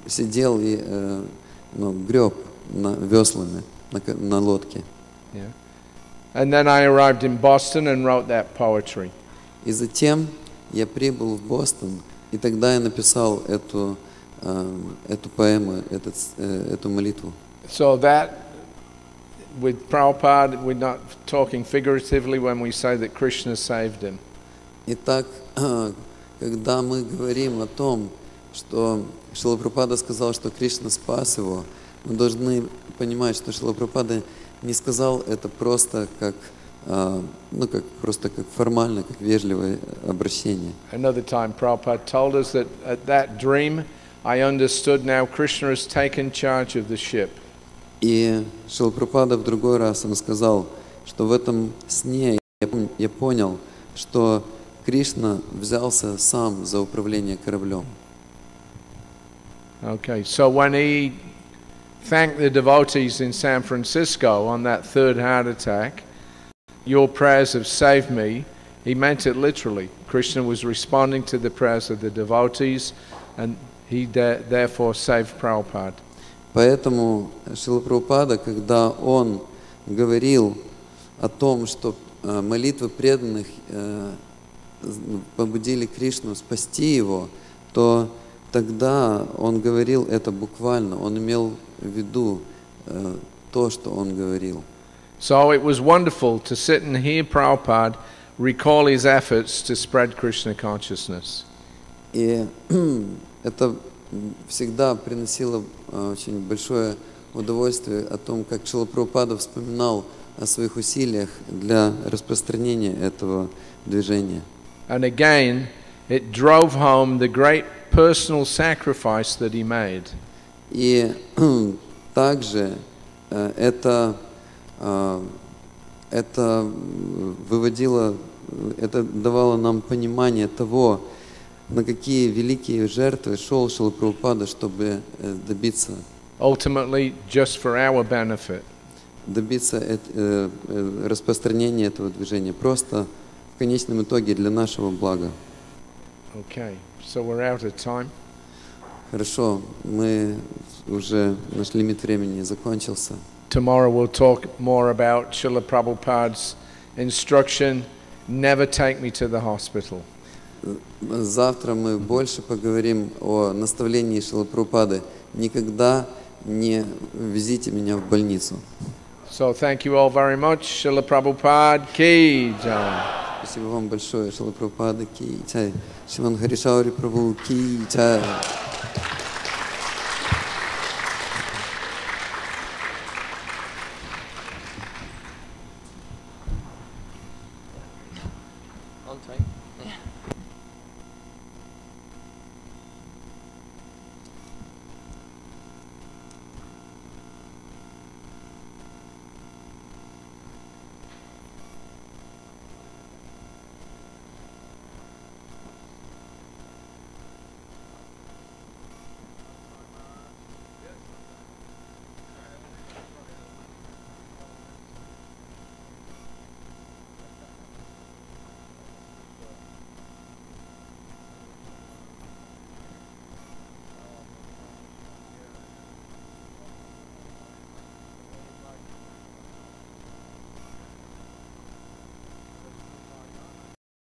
сидел и греб веслами на лодке. Yeah. And then I arrived in Boston and wrote that poetry. И затем я прибыл в Бостон, и тогда я написал эту поэму, эту молитву. So that, with Prabhupada, we're not talking figuratively when we say that Krishna saved him. Итак, когда мы говорим о том, что Шрила Прабхупада сказал, что Кришна спас его, мы должны понимать, что Шрила Прабхупада не сказал это просто как формально, как вежливое обращение. Another time Prabhupada told us that at that dream I understood now Krishna has taken charge of the ship. И Шрила Прабхупада в другой раз он сказал, что в этом сне я понял, что Кришна взялся сам за управление кораблем. Okay, so when he thanked the devotees in San Francisco on that third heart attack, your prayers have saved me, he meant it literally. Krishna was responding to the prayers of the devotees, and he therefore saved Prabhupada. Поэтому Шрила Прабхупада, когда он говорил о том, что молитвы преданных побудили Кришну спасти его, то тогда он говорил это буквально, он имел в виду то, что он говорил. So it was wonderful to sit and hear Prabhupada recall his efforts to spread Krishna consciousness. И это всегда приносило очень большое удовольствие о том, как Шрила Прабхупада вспоминал о своих усилиях для распространения этого движения. And again, it drove home the great personal sacrifice that he made. И также это выводило, это давало нам понимание того, на какие великие жертвы шел Шрила Прабхупада, чтобы добиться Ultimately, just for our benefit. Распространения этого движения, просто в конечном итоге для нашего блага. Okay, so we're out of time. Хорошо, наш лимит времени закончился. Tomorrow we'll talk more about Srila Prabhupada's instruction, never take me to the hospital. Завтра мы больше поговорим о наставлении Шрилы Прабхупады. Никогда не везите меня в больницу. So thank you all very much. Srila Prabhupada ki jai. Спасибо вам большое. Шрила Прабхупада ки джай. Шриман Хари Шаури Прабху ки джай. On time.